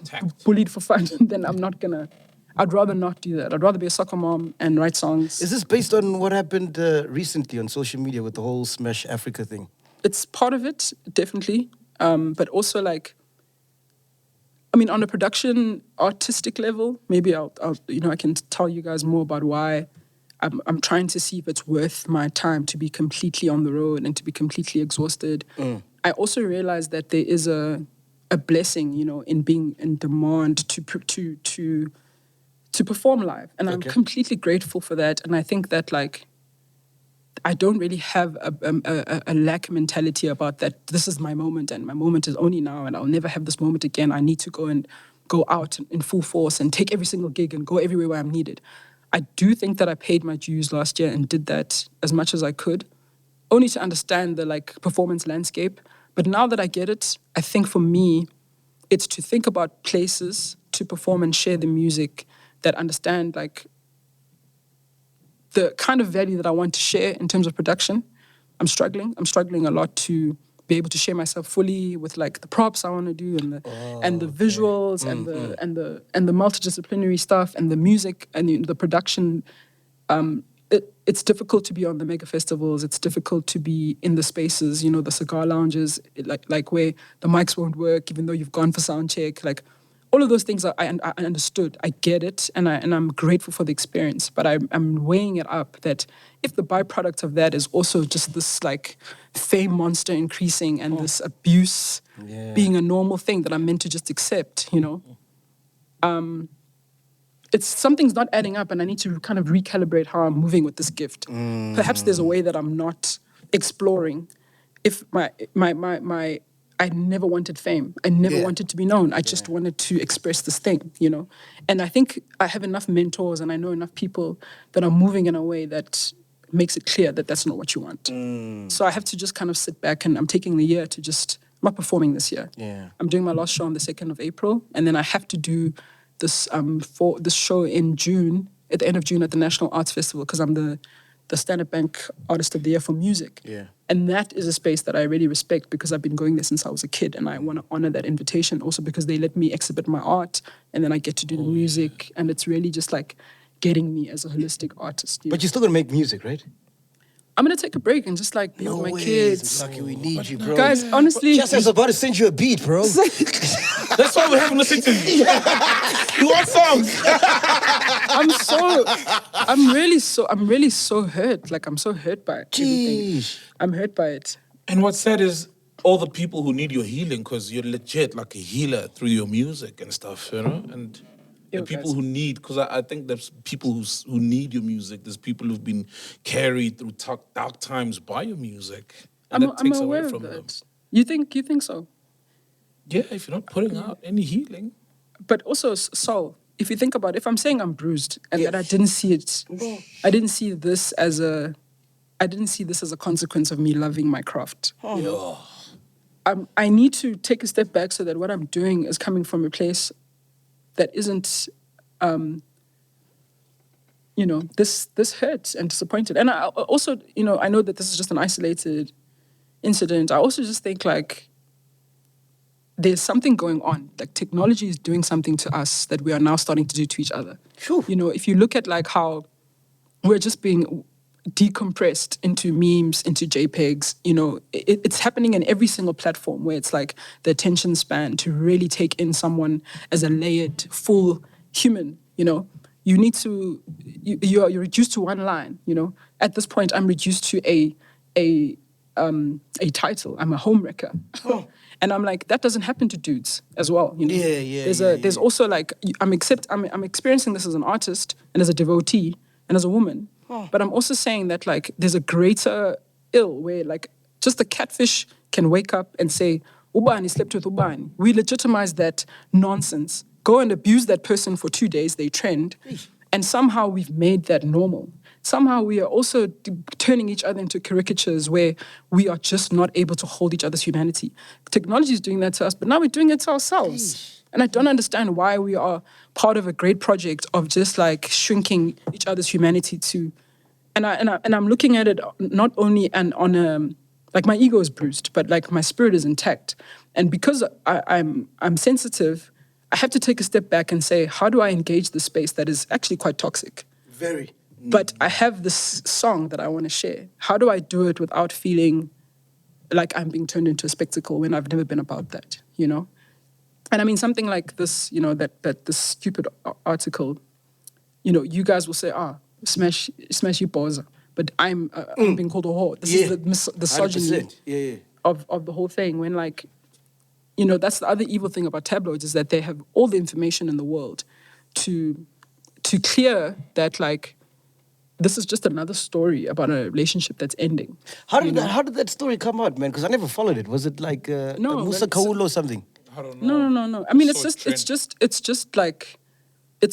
bullied for fun, then I'd rather not do that. I'd rather be a soccer mom and write songs. Is this based on what happened recently on social media with the whole Smash Africa thing? It's part of it, definitely. But also, like, I mean, on a production artistic level, maybe I can tell you guys more about why I'm trying to see if it's worth my time to be completely on the road and to be completely exhausted. I also realize that there is a blessing, in being in demand to perform live. And I'm completely grateful for that. And I think that, like, I don't really have a lack mentality about that. This is my moment and my moment is only now and I'll never have this moment again. I need to go out in full force and take every single gig and go everywhere where I'm needed. I do think that I paid my dues last year and did that as much as I could, only to understand the, like, performance landscape. But now that I get it, I think for me, it's to think about places to perform and share the music that understand, like, the kind of value that I want to share in terms of production. I'm struggling a lot to be able to share myself fully with, like, the props I want to do and the visuals and the multidisciplinary stuff and the music and the production. It's difficult to be on the mega festivals. It's difficult to be in the spaces, the cigar lounges, like where the mics won't work, even though you've gone for sound check. Like, all of those things I understood. I get it, and I'm grateful for the experience. But I'm weighing it up that if the byproduct of that is also just this, like, fame monster increasing and this abuse being a normal thing that I'm meant to just accept, it's something's not adding up, and I need to kind of recalibrate how I'm moving with this gift. Perhaps there's a way that I'm not exploring. If I never wanted fame. I never wanted to be known. I just wanted to express this thing, And I think I have enough mentors and I know enough people that are moving in a way that makes it clear that that's not what you want. So I have to just kind of sit back, and I'm taking the year to I'm not performing this year. I'm doing my last show on the 2nd of April, and then I have to do this for this show in June, at the end of June at the National Arts Festival, because I'm the Standard Bank Artist of the Year for music. And that is a space that I really respect because I've been going there since I was a kid, and I want to honor that invitation also because they let me exhibit my art, and then I get to do the music, and it's really just like getting me as a holistic artist. But you're still going to make music, right? I'm going to take a break and just, like, be with my kids. Msaki, we need you, bro. Guys, honestly... Just as about to send you a beat, bro. That's why we're having to listen to you. You want songs? I'm really so hurt. Like, I'm so hurt by it. Everything. I'm hurt by it. And what's sad is all the people who need your healing, because you're legit like a healer through your music and stuff, and the people who need, because I think there's people who need your music. There's people who've been carried through dark times by your music, and it takes away from them. You think so? Yeah, if you're not putting out any healing. But also, soul. If you think about it, if I'm saying I'm bruised and that I didn't see it, I didn't see this as a consequence of me loving my craft. I need to take a step back so that what I'm doing is coming from a place that isn't, this hurts and disappointed. And I also, I know that this is just an isolated incident. I also just think, like, there's something going on. Like technology is doing something to us that we are now starting to do to each other. Phew. You know, if you look at like how we're just being decompressed into memes, into JPEGs, you know, it's happening in every single platform where it's like the attention span to really take in someone as a layered, full human, you know. You need to, you're reduced to one line, you know. At this point, I'm reduced to a title. I'm a homewrecker. And I'm like, that doesn't happen to dudes as well, you know. There's also like, I'm experiencing this as an artist and as a devotee and as a woman. But I'm also saying that like there's a greater ill where like just a catfish can wake up and say, Ubani slept with Ubani. We legitimize that nonsense. Go and abuse that person for 2 days, they trend. And somehow we've made that normal. Somehow we are also turning each other into caricatures where we are just not able to hold each other's humanity. Technology is doing that to us, but now we're doing it to ourselves. And I don't understand why we are part of a great project of just like shrinking each other's humanity to, and I'm looking at it not only and on a, like my ego is bruised, but like my spirit is intact. And because I'm sensitive, I have to take a step back and say, how do I engage the space that is actually quite toxic? Very. But I have this song that I want to share. How do I do it without feeling like I'm being turned into a spectacle when I've never been about that, you know? And I mean, something like this, you know, that this stupid article, you know, you guys will say, smash you pause. But I'm being called a whore. This is the misogyny of the whole thing. When like, you know, that's the other evil thing about tabloids is that they have all the information in the world to clear that like, this is just another story about a relationship that's ending. How did that story come out, man? Because I never followed it. Was it like Musa Kaulo or something? I don't know. No. I mean, it's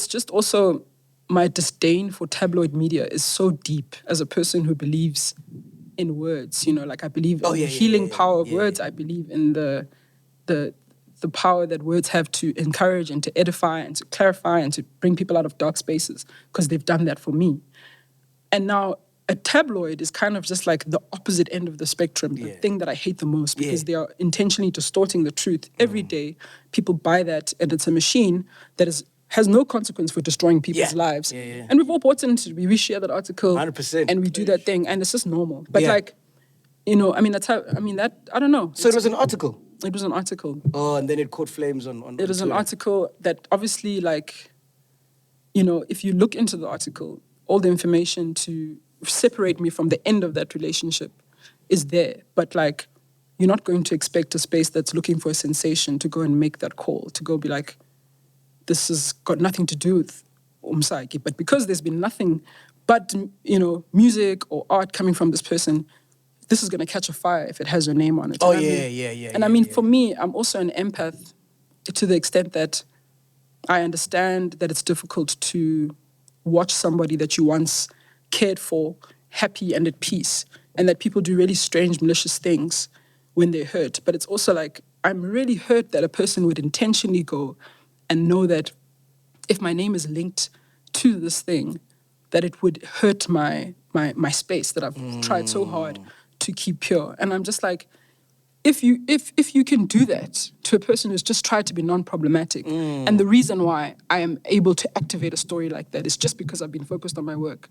just also my disdain for tabloid media is so deep as a person who believes in words. You know, like I believe in the healing power of words. I believe in the power that words have to encourage and to edify and to clarify and to bring people out of dark spaces because they've done that for me. And now a tabloid is kind of just like the opposite end of the spectrum, the thing that I hate the most because they are intentionally distorting the truth. Every day, people buy that and it's a machine that has no consequence for destroying people's lives. And we've all bought into it. We share that article 100%. and we do that thing and it's just normal. But like, you know, I mean, I don't know. So it was an article? It was an article. Oh, and then it caught flames on It was an article that obviously like, you know, if you look into the article, all the information to separate me from the end of that relationship is there. But like, you're not going to expect a space that's looking for a sensation to go and make that call, to go be like, this has got nothing to do with Msaki. But because there's been nothing but, you know, music or art coming from this person, this is going to catch a fire if it has your name on it. Oh, yeah. And I mean, for me, I'm also an empath to the extent that I understand that it's difficult to watch somebody that you once cared for happy and at peace, and that people do really strange, malicious things when they're hurt. But it's also like, I'm really hurt that a person would intentionally go and know that if my name is linked to this thing, that it would hurt my space that I've tried so hard to keep pure. And I'm just like, if you can do that to a person who's just tried to be non-problematic, and the reason why I am able to activate a story like that is just because I've been focused on my work,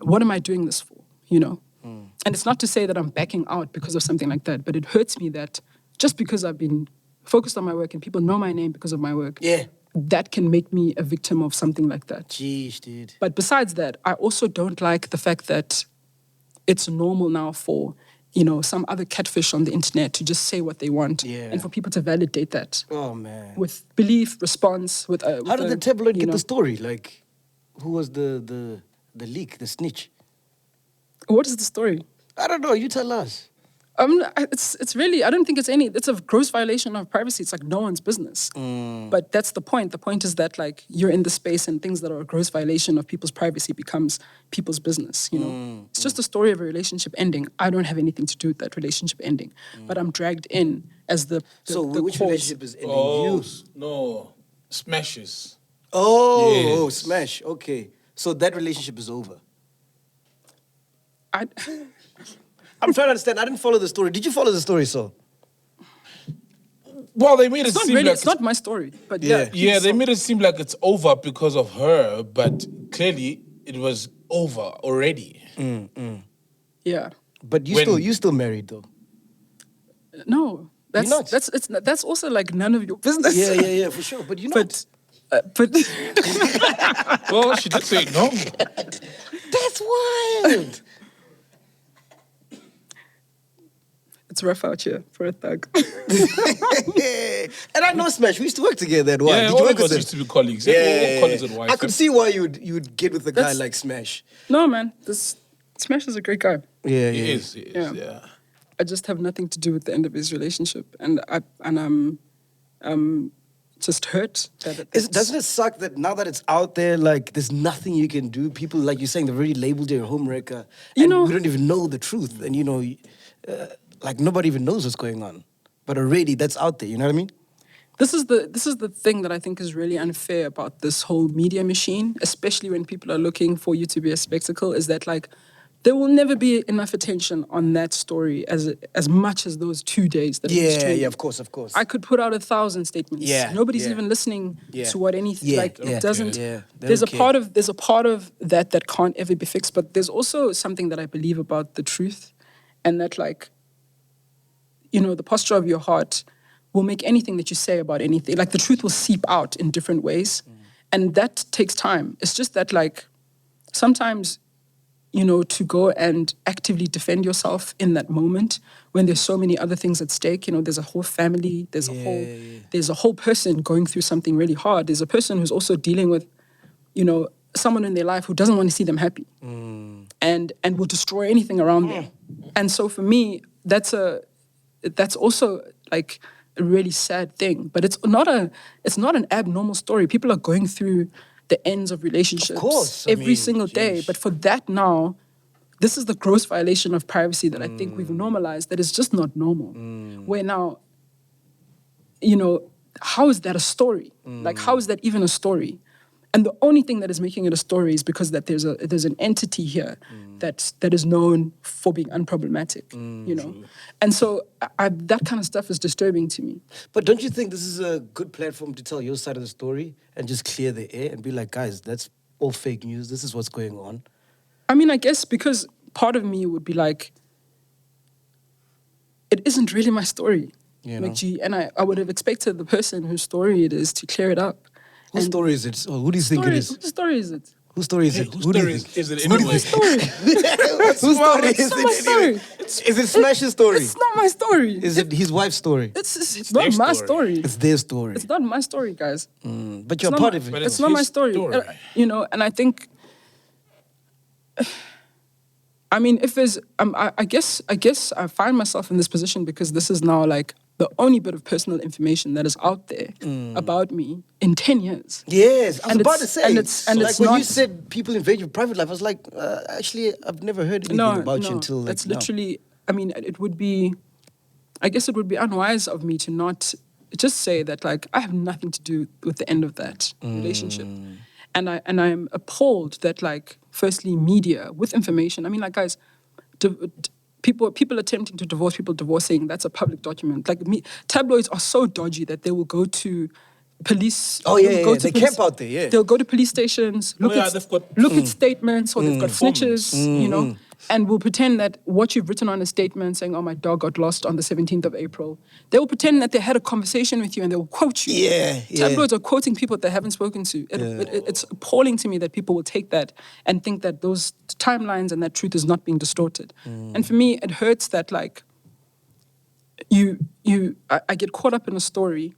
what am I doing this for, you know? And it's not to say that I'm backing out because of something like that, but it hurts me that just because I've been focused on my work and people know my name because of my work, that can make me a victim of something like that. Jeez, dude. But besides that, I also don't like the fact that it's normal now for, you know, some other catfish on the internet to just say what they want and for people to validate that. Oh, man. With belief, response, with how did the tabloid get the story? Like, who was the leak, the snitch? What is the story? I don't know. You tell us. It's really, I don't think it's a gross violation of privacy. It's like no one's business. But that's the point. The point is that like you're in the space and things that are a gross violation of people's privacy becomes people's business, you know. It's just a story of a relationship ending. I don't have anything to do with that relationship ending. But I'm dragged in as the which cause. relationship is ending? No, smashes. Oh, smash. Okay. So that relationship is over. I'm trying to understand. I didn't follow the story. Did you follow the story, so? Well, they made it It's not seem really. like It's not my story, but Yeah. yeah, they made it seem like it's over because of her, but clearly it was over already. yeah. But When- you still married though. No, that's not? that's also like none of your business. Yeah, for sure. But you're not. But Well, she did say no. That's wild. it's rough out here for a thug. And I know Smash. We used to work together at Y. Yeah, Did all you work of us with used him? to be colleagues. Yeah, All colleagues at Y. I could see why you'd get with a guy That's- like Smash. No, man, this Smash is a great guy. Yeah, He is, Yeah. yeah. I just have nothing to do with the end of his relationship, and I'm just hurt that Doesn't it suck that now that it's out there, like there's nothing you can do? People, like you're saying, they've already labeled you a homewrecker. You And know- we don't even know the truth, and like nobody even knows what's going on. But already that's out there. You know what I mean? This is the thing that I think is really unfair about this whole media machine, especially when people are looking for you to be a spectacle, is that like there will never be enough attention on that story as much as those 2 days that it was trending. Yeah, of course. I could put out 1,000 statements. Yeah, Nobody's yeah. even listening Yeah. to what anything Yeah, like yeah, it doesn't. yeah. They There's a don't care. there's a part of that can't ever be fixed. But there's also something that I believe about the truth, and that like, the posture of your heart will make anything that you say about anything. Like the truth will seep out in different ways, and that takes time. It's just that like sometimes, to go and actively defend yourself in that moment when there's so many other things at stake. There's a whole family, there's a whole person going through something really hard. There's a person who's also dealing with, someone in their life who doesn't want to see them happy, and will destroy anything around them. And so for me, that's also like a really sad thing. But it's not an abnormal story. People are going through the ends of relationships course, I every mean, single day. sheesh. But for that now, this is the gross violation of privacy that I think we've normalized that is just not normal. Where now, how is that a story? Like, how is that even a story? And the only thing that is making it a story is because that there's an entity here that is known for being unproblematic, And so that kind of stuff is disturbing to me. But don't you think this is a good platform to tell your side of the story and just clear the air and be like, guys, that's all fake news. This is what's going on. I mean, I guess because part of me would be like, it isn't really my story, MacG, and I would have expected the person whose story it is to clear it up. Whose story is it? Or who do you think it is? Whose story is it? Whose story is Hey, it? whose Who do you story think? is it Not my anyway? story. Whose story is It's not my it? story. Anyway? Is it Smash's story? It's not my story. Is it his wife's story? It's their not my story. story. It's their story. It's not my story, guys. But you're It's not part my- of it. But It's it's not my his story. story. And I think, I mean, if there's, I guess I find myself in this position because this is now like the only bit of personal information that is out there about me in 10 years. Yes, I was And about it's- to say. and it's- and like it's when you not- said people invade your private life, I was like, actually, I've never heard anything about you until like that's now. literally, I mean, I guess it would be unwise of me to not just say that like I have nothing to do with the end of that relationship. And I'm appalled that like, firstly, media with information. I mean, like guys, people attempting to divorce, people divorcing, that's a public document. Like tabloids are so dodgy that they will go to police. Oh, they yeah, will yeah, go yeah. to They police- camp out there, yeah. They'll go to police stations, look they've got- at statements, or they've got snitches, Informants. and will pretend that what you've written on a statement saying, "Oh, my dog got lost on the 17th of April," they will pretend that they had a conversation with you and they will quote you. Yeah, yeah. Tabloids are quoting people that they haven't spoken to. It's appalling to me that people will take that and think that those timelines and that truth is not being distorted. And for me, it hurts that like I get caught up in a story,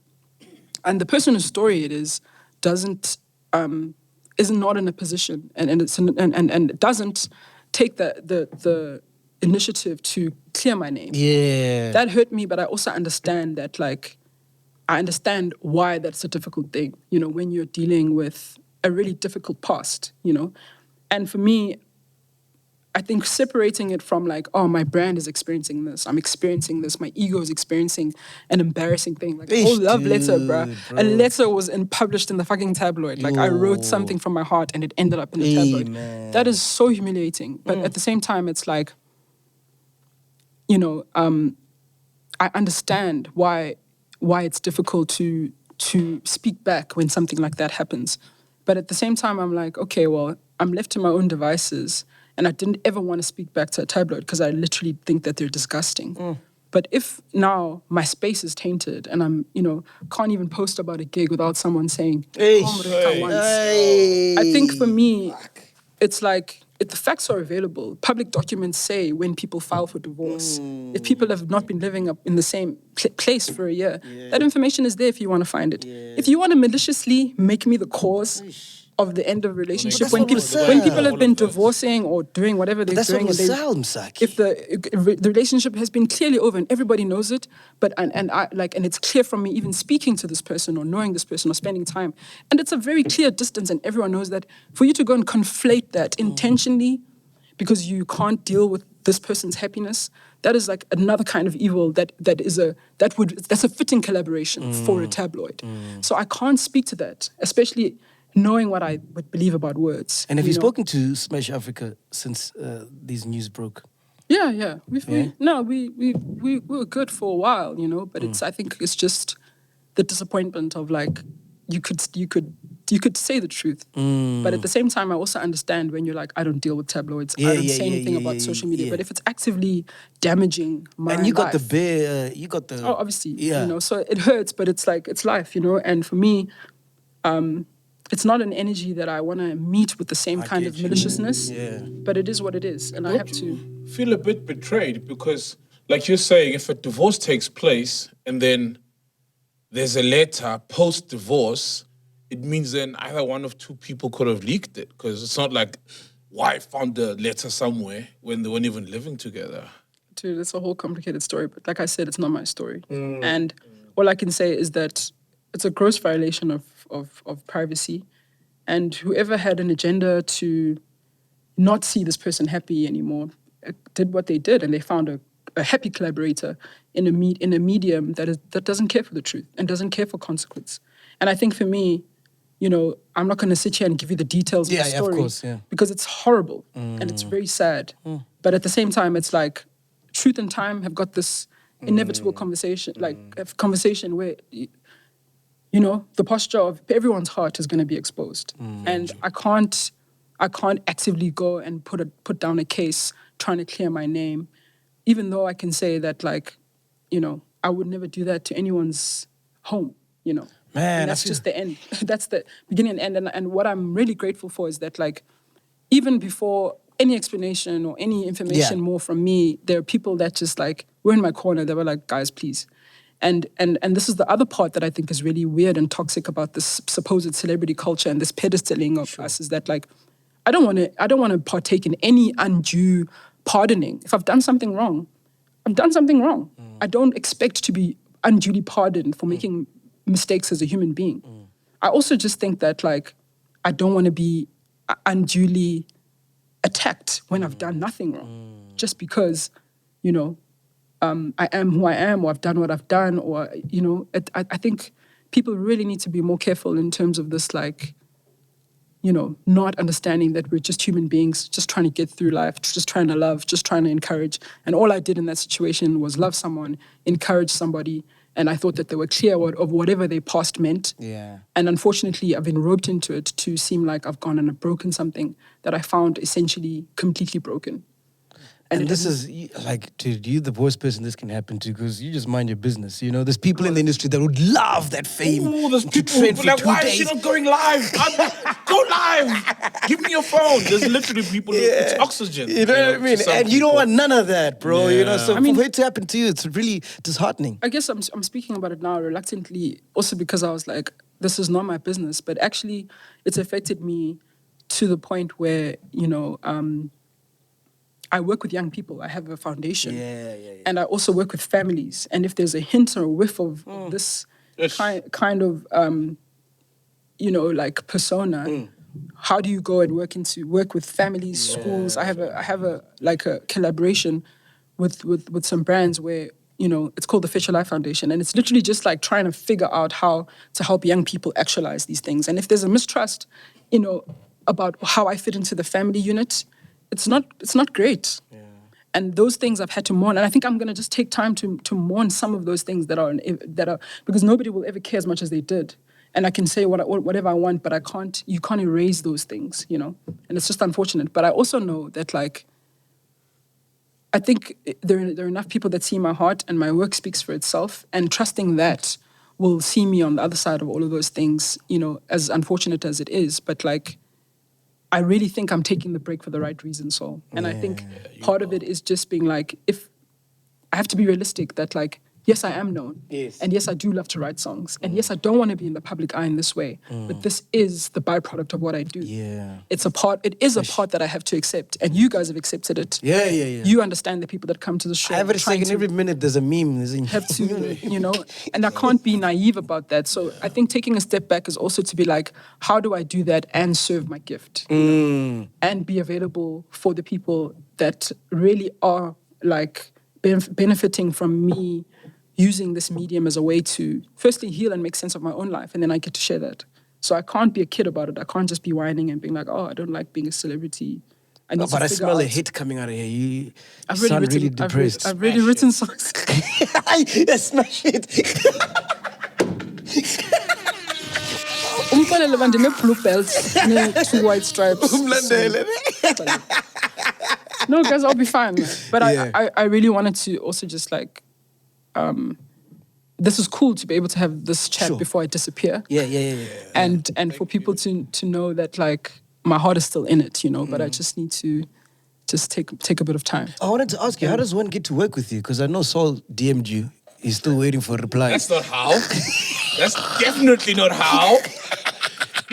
and the person whose story it is is not in a position and doesn't take the initiative to clear my name. Yeah. That hurt me, but I also understand that like I understand why that's a difficult thing, when you're dealing with a really difficult past, And for me, I think separating it from like, oh, my brand is experiencing this, I'm experiencing this, my ego is experiencing an embarrassing thing. Like, Ish, oh, love letter, dude, bruh. bro. A letter was published in the fucking tabloid. Like, I wrote something from my heart and it ended up in the tabloid. man. That is so humiliating. But at the same time, it's like, I understand why why it's difficult to speak back when something like that happens. But at the same time, I'm like, okay, well, I'm left to my own devices, and I didn't ever want to speak back to a tabloid because I literally think that they're disgusting. But if now my space is tainted and I'm, can't even post about a gig without someone saying, "Homreka once," I think for me, it's like, if the facts are available, public documents say when people file for divorce. If people have not been living up in the same place for a year, that information is there if you want to find it. If you want to maliciously make me the cause of the end of a relationship, when people have been divorcing or doing whatever they're doing, and if the relationship has been clearly over and everybody knows it, and it's clear from me even speaking to this person or knowing this person or spending time, and it's a very clear distance, and everyone knows that, for you to go and conflate that intentionally because you can't deal with this person's happiness, that is like another kind of evil that's a fitting collaboration for a tabloid. So I can't speak to that, especially knowing what I would believe about words. And have you spoken to Smash Africa since these news broke? Yeah. We were good for a while, but I think it's just the disappointment of like, you could say the truth, but at the same time, I also understand when you're like, I don't deal with tabloids, I don't say anything about social media. But if it's actively damaging my life, and you got the bear, obviously, so it hurts, but it's like, it's life, and for me, it's not an energy that I want to meet with the same kind of maliciousness, but it is what it is, and I have to feel a bit betrayed because, like you're saying, if a divorce takes place and then there's a letter post-divorce, it means then either one of two people could have leaked it, because it's not like wife found the letter somewhere when they weren't even living together. Dude, it's a whole complicated story, but like I said, it's not my story. And all I can say is that it's a gross violation of privacy, and whoever had an agenda to not see this person happy anymore did what they did, and they found a happy collaborator in a medium that doesn't care for the truth and doesn't care for consequence. And I think for me, I'm not going to sit here and give you the details of the story, of course, because it's horrible and it's very sad. But at the same time, it's like truth and time have got this inevitable conversation, like a conversation where the posture of everyone's heart is going to be exposed, and I can't actively go and put down a case trying to clear my name, even though I can say that, like, I would never do that to anyone's home, Man, and that's just the end. That's the beginning and end. And what I'm really grateful for is that, like, even before any explanation or any information more from me, there are people that just like were in my corner. They were like, guys, please. And this is the other part that I think is really weird and toxic about this supposed celebrity culture and this pedestaling of us, is that, like, I don't want to partake in any undue pardoning. If I've done something wrong, I've done something wrong. I don't expect to be unduly pardoned for making mistakes as a human being. I also just think that, like, I don't want to be unduly attacked when I've done nothing wrong, just because, I am who I am, or I've done what I've done, or, I think people really need to be more careful in terms of this, like, not understanding that we're just human beings, just trying to get through life, just trying to love, just trying to encourage. And all I did in that situation was love someone, encourage somebody, and I thought that they were clear of whatever their past meant. Yeah. And unfortunately, I've been roped into it to seem like I've gone and I've broken something that I found essentially completely broken. And this is, like, dude, you're the worst person this can happen to, because you just mind your business. There's people in the industry that would love that fame. Oh, there's people who be like, why is she not going live? Go live. Give me your phone. There's literally people, it's oxygen. You know what I mean? And you don't want none of that, bro. So for it to happen to you, it's really disheartening. I guess I'm speaking about it now reluctantly, also because I was like, this is not my business. But actually, it's affected me to the point where, I work with young people. I have a foundation. And I also work with families. And if there's a hint or a whiff of this kind of, like, persona, how do you go and work with families, schools? I have a collaboration with some brands where, it's called the Future Life Foundation. And it's literally just like trying to figure out how to help young people actualize these things. And if there's a mistrust, about how I fit into the family unit, it's not great. And those things I've had to mourn. And I think I'm going to just take time to mourn some of those things that are because nobody will ever care as much as they did. And I can say whatever I want, but you can't erase those things, you know? And it's just unfortunate. But I also know that, like, I think there are enough people that see my heart and my work speaks for itself, and trusting that will see me on the other side of all of those things, you know, as unfortunate as it is. But, like, I really think I'm taking the break for the right reason, so. And I think part of it is just being like, if I have to be realistic that, like, yes, I am known. Yes. And yes, I do love to write songs. And yes, I don't want to be in the public eye in this way. But this is the byproduct of what I do. Yeah. It is a part that I have to accept. And you guys have accepted it. Yeah. You understand the people that come to the show. Every second, every minute, there's a meme. Have to, you know, and I can't be naive about that. So I think taking a step back is also to be like, how do I do that and serve my gift? And be available for the people that really are, like, benefiting from me using this medium as a way to firstly heal and make sense of my own life, and then I get to share that. So I can't be a kid about it. I can't just be whining and being like, oh, I don't like being a celebrity. But I smell a hit coming out of here. You I've sound really depressed. I've really written songs. Smash it. Umpalele bande ne-blue belts, ne-2 white stripes. No, guys, I'll be fine. But I really wanted to also just, like, this is cool to be able to have this chat before I disappear. Yeah. And for people to know that, like, my heart is still in it, you know, but I just need to just take a bit of time. I wanted to ask you, how does one get to work with you? Because I know Saul DM'd you. He's still waiting for a reply. That's not how. That's definitely not how.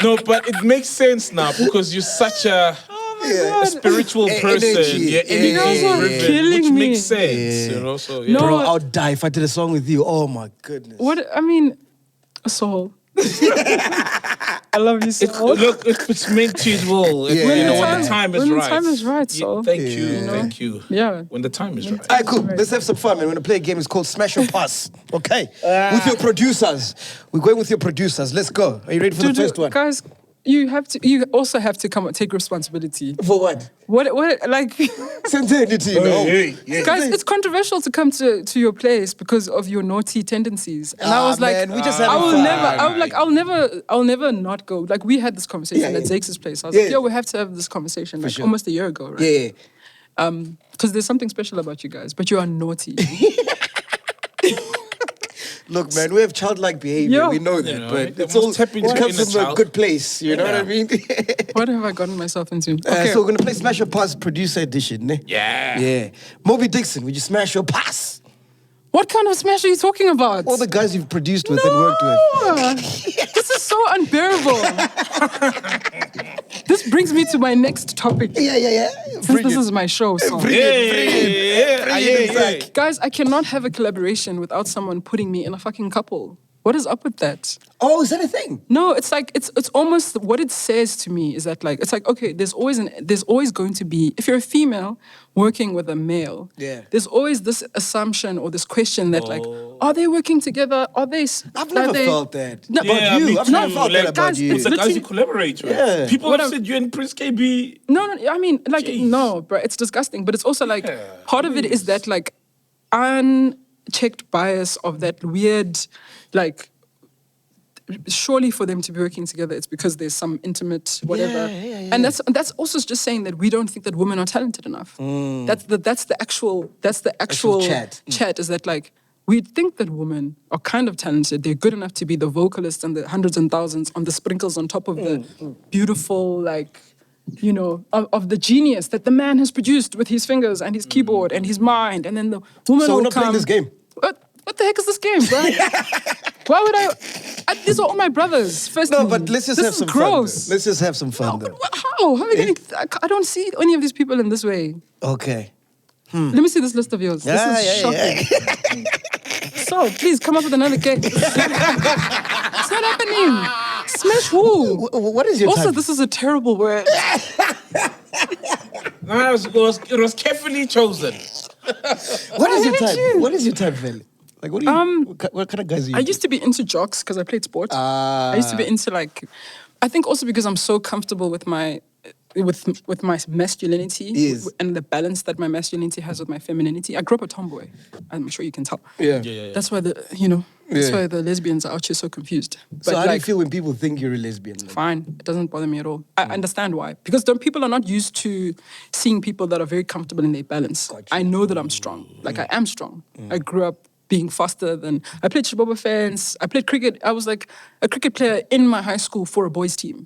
No, but it makes sense now because you're such a spiritual person. You guys are killing which me. makes sense, you know. So No. Bro, I would die if I did a song with you. Oh my goodness. What, I mean, Saul. I love you, Saul. Look, if it's meant to, it will. Yeah. You know, when the time is when right. the time is right, Saul. Thank you. Yeah. When the time is right. All right, cool. Let's have some fun, man. We're going to play a game. It's called Smash or Pass. Okay? With your producers. We're going with your producers. Let's go. Are you ready for the first one? Guys, you also have to come and take responsibility. For what? What, like... Sincerity, no. Guys, it's controversial to come to your place because of your naughty tendencies. And I was like, man, we just having fun. I'll never not go. Like, we had this conversation at Zakes' place. I was like, yo, we have to have this conversation. Like, almost a year ago, right? Yeah. Because there's something special about you guys, but you are naughty. Look, man, we have childlike behavior. Yeah. We know that, You know, but they it's all must tap into it comes inner from a child. good place. You know what I mean? What have I gotten myself into? Okay. So we're gonna play Smash or Pass producer edition. Ne? Yeah. Yeah. Moby Dixon, would you smash or pass? What kind of smash are you talking about? All the guys you've produced with and worked with. This is so unbearable. This brings me to my next topic. Yeah. Since this is my show, so. Yeah. Guys, I cannot have a collaboration without someone putting me in a fucking couple. What is up with that? Oh, is that a thing? No, it's like it's almost what it says to me is that, like, it's like, okay, there's always going to be, if you're a female working with a male, there's always this assumption or this question that, like, are they working together? Are they? I've never felt that. No, Yeah, about me you. I've too. never felt Like, that about guys, you. it's The guys literally- you collaborate with. Yeah. People What have I'm- said you and Prince KB. No, I mean, like, Jeez. no, bro, it's disgusting. But it's also like, part of it is that, like, unchecked bias of that weird, like, surely for them to be working together, it's because there's some intimate whatever. And that's also just saying that we don't think that women are talented enough. That's the actual chat is that, like, we think that women are kind of talented. They're good enough to be the vocalists and the hundreds and thousands on the sprinkles on top of the beautiful, like, you know, of the genius that the man has produced with his fingers and his keyboard and his mind. And then the woman So will we're not come. playing this game? What the heck is this game, bro? Why would I? These are all my brothers. Firstly, No, but let's just this have is some gross. fun. Let's just have some fun, though. How? How am I getting? I don't see any of these people in this way. Okay. Let me see this list of yours. This is shocking. So, please come up with another game. It's not happening. Smash who? What is your Also, type? this is a terrible word. No, it was carefully chosen. What is your hate type? you. What is your type, Veli? Like, what do you? What kind of guys are you? I used to be into jocks because I played sport. I used to be into, like, I think also because I'm so comfortable with my with my masculinity Yes. and the balance that my masculinity has with my femininity. I grew up a tomboy. I'm sure you can tell. Yeah. That's why that's Yeah. why the lesbians are out here so confused. But So how do you like, feel when people think you're a lesbian? Like, fine, it doesn't bother me at all. I understand why. Because people are not used to seeing people that are very comfortable in their balance. Gotcha. I know that I'm strong. Like, I am strong. I grew up being faster than... I played Shiboba fence. I played cricket. I was like a cricket player in my high school for a boys' team.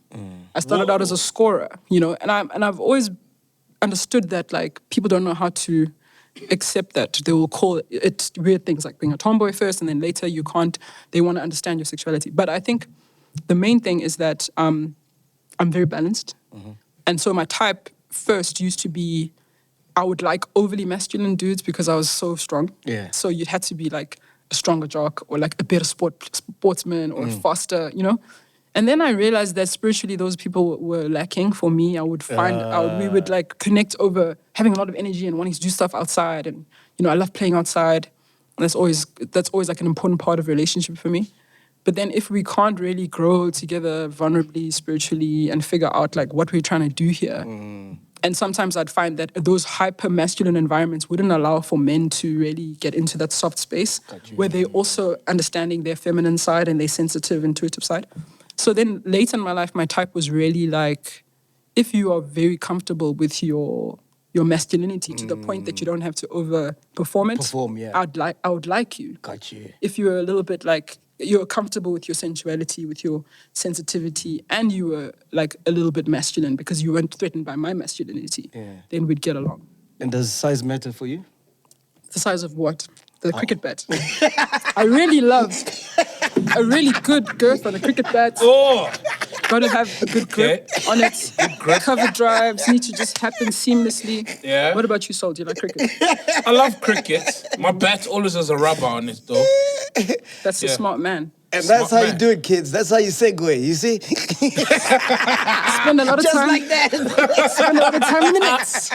I started out as a scorer, and I've always understood that, like, people don't know how to accept that. They will call it weird things like being a tomboy first, and then later you can't. They want to understand your sexuality. But I think the main thing is that I'm very balanced. And so my type first used to be, I would like overly masculine dudes because I was so strong. Yeah. So you'd had to be like a stronger jock or like a better sportsman or faster, And then I realized that spiritually those people were lacking for me. I would find out, we would like connect over having a lot of energy and wanting to do stuff outside. And, I love playing outside. And that's always like an important part of a relationship for me. But then if we can't really grow together vulnerably, spiritually, and figure out like what we're trying to do here. And sometimes I'd find that those hyper masculine environments wouldn't allow for men to really get into that soft space where they're also understanding their feminine side and their sensitive, intuitive side. So then later in my life, my type was really like, if you are very comfortable with your masculinity to the point that you don't have to overperform it, I would like you. Gotcha. If you're a little bit like, you're comfortable with your sensuality, with your sensitivity, and you were like a little bit masculine because you weren't threatened by my masculinity, then we'd get along. And does size matter for you? The size of what? The cricket bat. I really love a really good girth on a cricket bat. Oh, Got to have a good grip on it. Cover drives need to just happen seamlessly. Yeah. What about you, Sol? Do you like cricket? I love cricket. My bat always has a rubber on it, though. That's a smart man. And that's how man. you do it, kids. That's how you segue, you see? Spend a lot of Just time. like that. Spend a lot of time in the nets.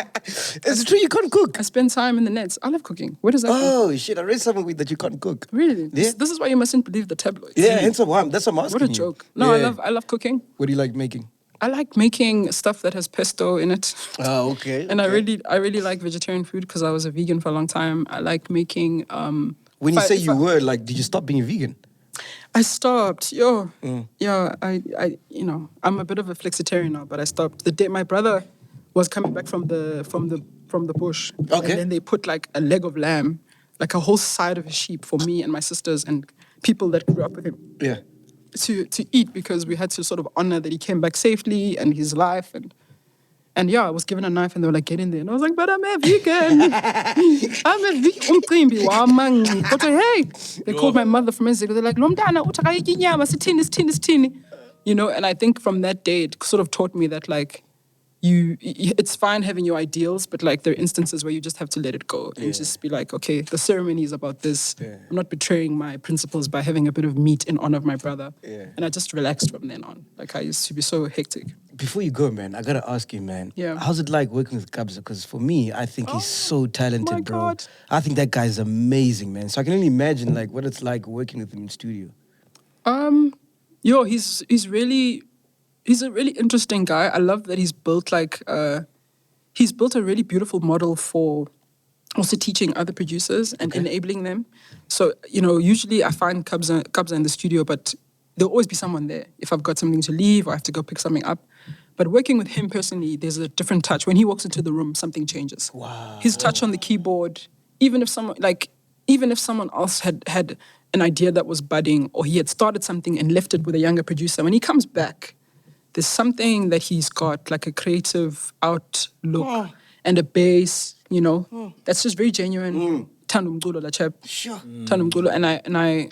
It's true, you can't cook. I spend time in the nets. I love cooking. Where does that come from? Oh, shit, I read something that you can't cook. Really? Yeah. This is why you mustn't believe the tabloids. Yeah, hence why that's what I'm asking What a you. joke. No, Yeah. I love cooking. What do you like making? I like making stuff that has pesto in it. Oh, okay. And okay. I really like vegetarian food because I was a vegan for a long time. I like making When you say you were, like, did you stop being vegan? I stopped. Yeah, I I'm a bit of a flexitarian now, but I stopped. The day my brother was coming back from the bush. Okay. And then they put like a leg of lamb, like a whole side of a sheep for me and my sisters and people that grew up with him. Yeah. To eat because we had to sort of honor that he came back safely and his life and yeah, I was given a knife and they were like, get in there. And I was like, but I'm a vegan. I'm a vegan. But hey, they called my mother from Mexico. They're like, Lomdana, and I think from that day, it sort of taught me that like, it's fine having your ideals, but like there are instances where you just have to let it go and just be like, okay, the ceremony is about this. Yeah. I'm not betraying my principles by having a bit of meat in honor of my brother. Yeah. And I just relaxed from then on. Like I used to be so hectic. Before you go, man, I gotta ask you, man. Yeah. How's it like working with Kabza? Because for me, I think he's so talented, my bro. God. I think that guy's amazing, man. So I can only imagine like what it's like working with him in studio. He's a really interesting guy. I love that he's built he's built a really beautiful model for also teaching other producers and enabling them. So, usually I find Kabza in the studio, but there'll always be someone there if I've got something to leave or I have to go pick something up. But working with him personally, there's a different touch. When he walks into the room, something changes. Wow. His touch on the keyboard, even if someone else had an idea that was budding or he had started something and left it with a younger producer, when he comes back, there's something that he's got, like a creative outlook and a base, that's just very genuine. Thanda umculo, la chap. Sure. Thanda umculo, and I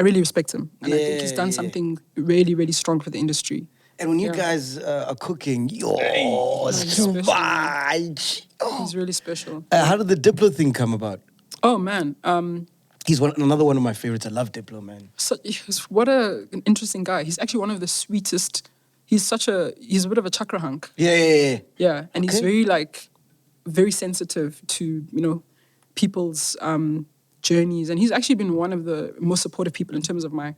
really respect him. And I think he's done something really, really strong for the industry. And when you guys are cooking, it's too special, much. He's really special. How did the Diplo thing come about? Oh, man. He's another one of my favorites. I love Diplo, man. What an interesting guy. He's actually one of the sweetest. He's a bit of a chakra hunk. Yeah. Yeah, and he's very sensitive to, people's journeys. And he's actually been one of the most supportive people in terms of my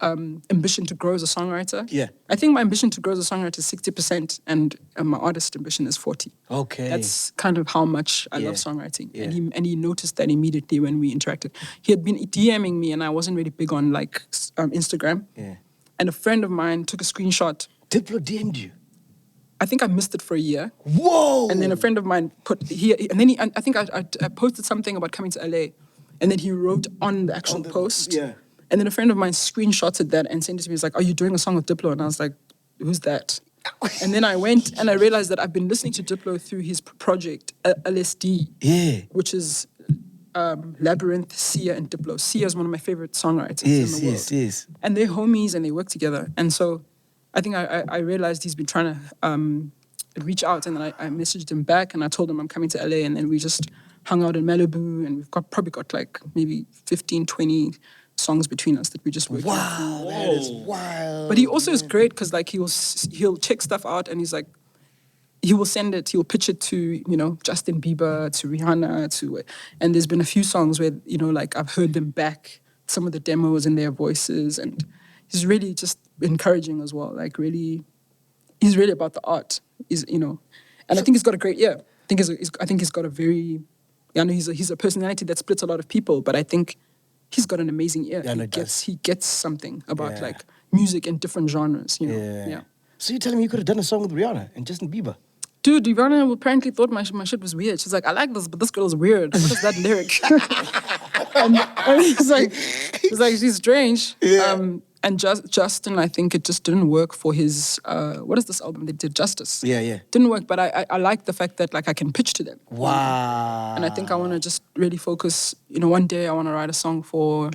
ambition to grow as a songwriter. Yeah. I think my ambition to grow as a songwriter is 60%, and my artist ambition is 40. Okay. That's kind of how much I love Yeah. songwriting. Yeah. And he noticed that immediately when we interacted. He had been DMing me, and I wasn't really big on like Instagram. Yeah. And a friend of mine took a screenshot. Diplo DM'd you. I think I missed it for a year. Whoa! And then a friend of mine I think I posted something about coming to LA, and then he wrote on the actual post. Yeah. And then a friend of mine screenshotted that and sent it to me. He's like, "Are you doing a song with Diplo?" And I was like, "Who's that?" And then I went and I realized that I've been listening to Diplo through his project LSD, Yeah. which is Labyrinth, Sia, and Diplo. Sia is one of my favorite songwriters in the world. Yes. And they're homies and they work together. And so I think I realized he's been trying to reach out, and then I messaged him back and I told him I'm coming to LA, and then we just hung out in Malibu, and we've probably got like maybe 15, 20 songs between us that we just worked on. Wow, that is wild. But he also is great because like he'll check stuff out, and he's like, he will send it, he'll pitch it to, you know, Justin Bieber, to Rihanna, and there's been a few songs where, you know, like I've heard them back, some of the demos in their voices, and he's really just encouraging as well. Like really, he's really about the art. He's, you know, and I think he's got a great ear. I think he's got a very, I know he's a personality that splits a lot of people, but I think he's got an amazing ear. Yeah, He gets something about Yeah. like music in different genres, you know. Yeah. So you're telling me you could have done a song with Rihanna and Justin Bieber? Dude, Rihanna apparently thought my shit was weird. She's like, I like this, but this girl is weird. What is that lyric? and he's like, she's strange. Yeah. And Justin, I think it just didn't work for his, what is this album? They did Justice. Yeah. Didn't work, but I like the fact that like I can pitch to them. Wow. And I think I want to just really focus, you know, one day I want to write a song for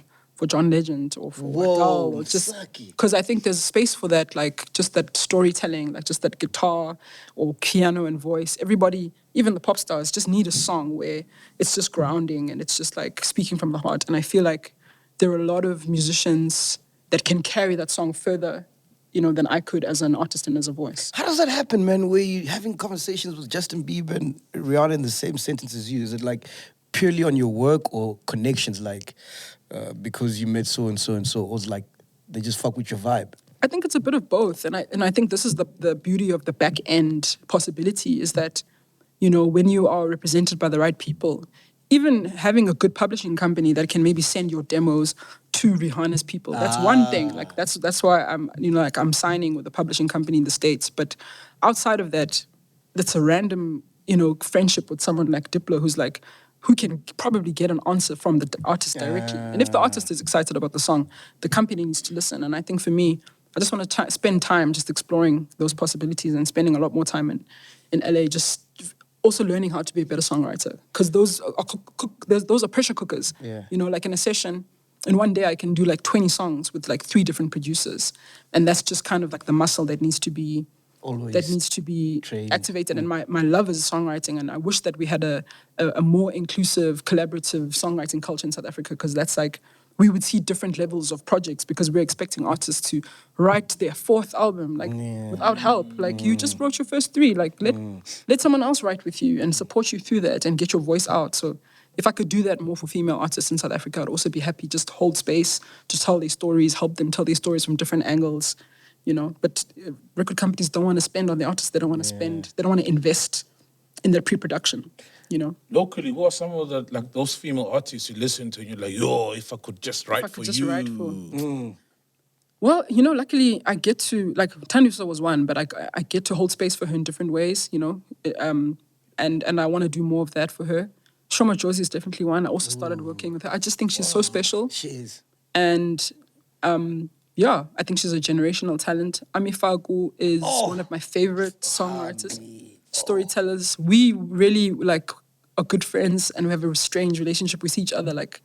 John Legend or for Adele, or just Msaki. because I think there's space for that, like just that storytelling, like just that guitar or piano and voice. Everybody, even the pop stars, just need a song where it's just grounding and it's just like speaking from the heart. And I feel like there are a lot of musicians that can carry that song further, you know, than I could as an artist and as a voice. How does that happen, man? Where you having conversations with Justin Bieber and Rihanna in the same sentence as you? Is it like purely on your work or connections, like because you met so and so and so, or it's like they just fuck with your vibe? I think it's a bit of both, and I think this is the beauty of the back end possibility is that, you know, when you are represented by the right people, even having a good publishing company that can maybe send your demos to Rihanna's people, that's one thing. Like that's why I'm signing with a publishing company in the States. But outside of that, that's a random, you know, friendship with someone like Diplo who can probably get an answer from the artist directly. And if the artist is excited about the song, the company needs to listen. And I think for me, I just want to spend time just exploring those possibilities and spending a lot more time in LA, just also learning how to be a better songwriter. Because those are pressure cookers. Yeah. You know, like in a session, in one day I can do like 20 songs with like 3 different producers. And that's just kind of like the muscle that needs to be trained. activated. And my love is songwriting, and I wish that we had a more inclusive, collaborative songwriting culture in South Africa, because that's like, we would see different levels of projects because we're expecting artists to write their 4th album, like without help. Like you just wrote your first 3, like let someone else write with you and support you through that and get your voice out. So if I could do that more for female artists in South Africa, I'd also be happy. Just hold space, just tell their stories, help them tell their stories from different angles. You know, but record companies don't want to spend on the artists. They don't want to spend. They don't want to invest in their pre-production. You know. Locally, who are some of the like those female artists you listen to and you're like, yo, if I could just write for you. Well, you know, luckily I get to, like, Tanusa was one, but I get to hold space for her in different ways. You know, and I want to do more of that for her. Shoma Josie is definitely one. I also started working with her. I just think she's so special. She is. And yeah, I think she's a generational talent. Ami Faku is one of my favorite songwriters, storytellers. We really like are good friends, and we have a strange relationship with each other. Like,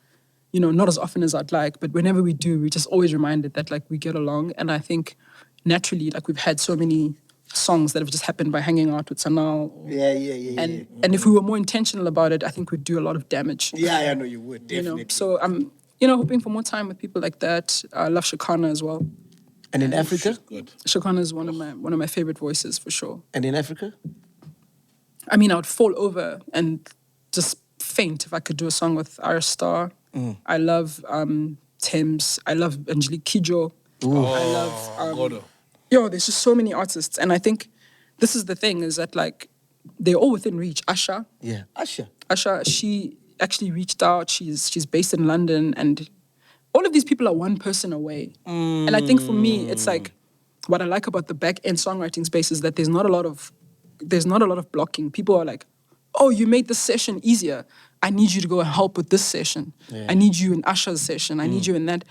you know, not as often as I'd like, but whenever we do, we're just always reminded that like we get along. And I think naturally, like we've had so many songs that have just happened by hanging out with Sanal. Yeah. And if we were more intentional about it, I think we'd do a lot of damage. Yeah, I know you would, definitely. You know, so I'm, you know, hoping for more time with people like that. I love Shakana as well. And in Africa? Good. Shakana is one of my favorite voices for sure. And in Africa? I mean, I would fall over and just faint if I could do a song with Iris Star. I love Thames. I love Angelique Kidjo. I love Gordo. there's just so many artists, and I think this is the thing, is that like they're all within reach. Asha, Yeah, Asha. she actually reached out. She's based in London, and all of these people are one person away. And I think for me, it's like what I like about the back end songwriting space is that there's not a lot of blocking. People are like, oh, you made this session easier. I need you to go and help with this session. Yeah. I need you in Asha's session. I need you in that.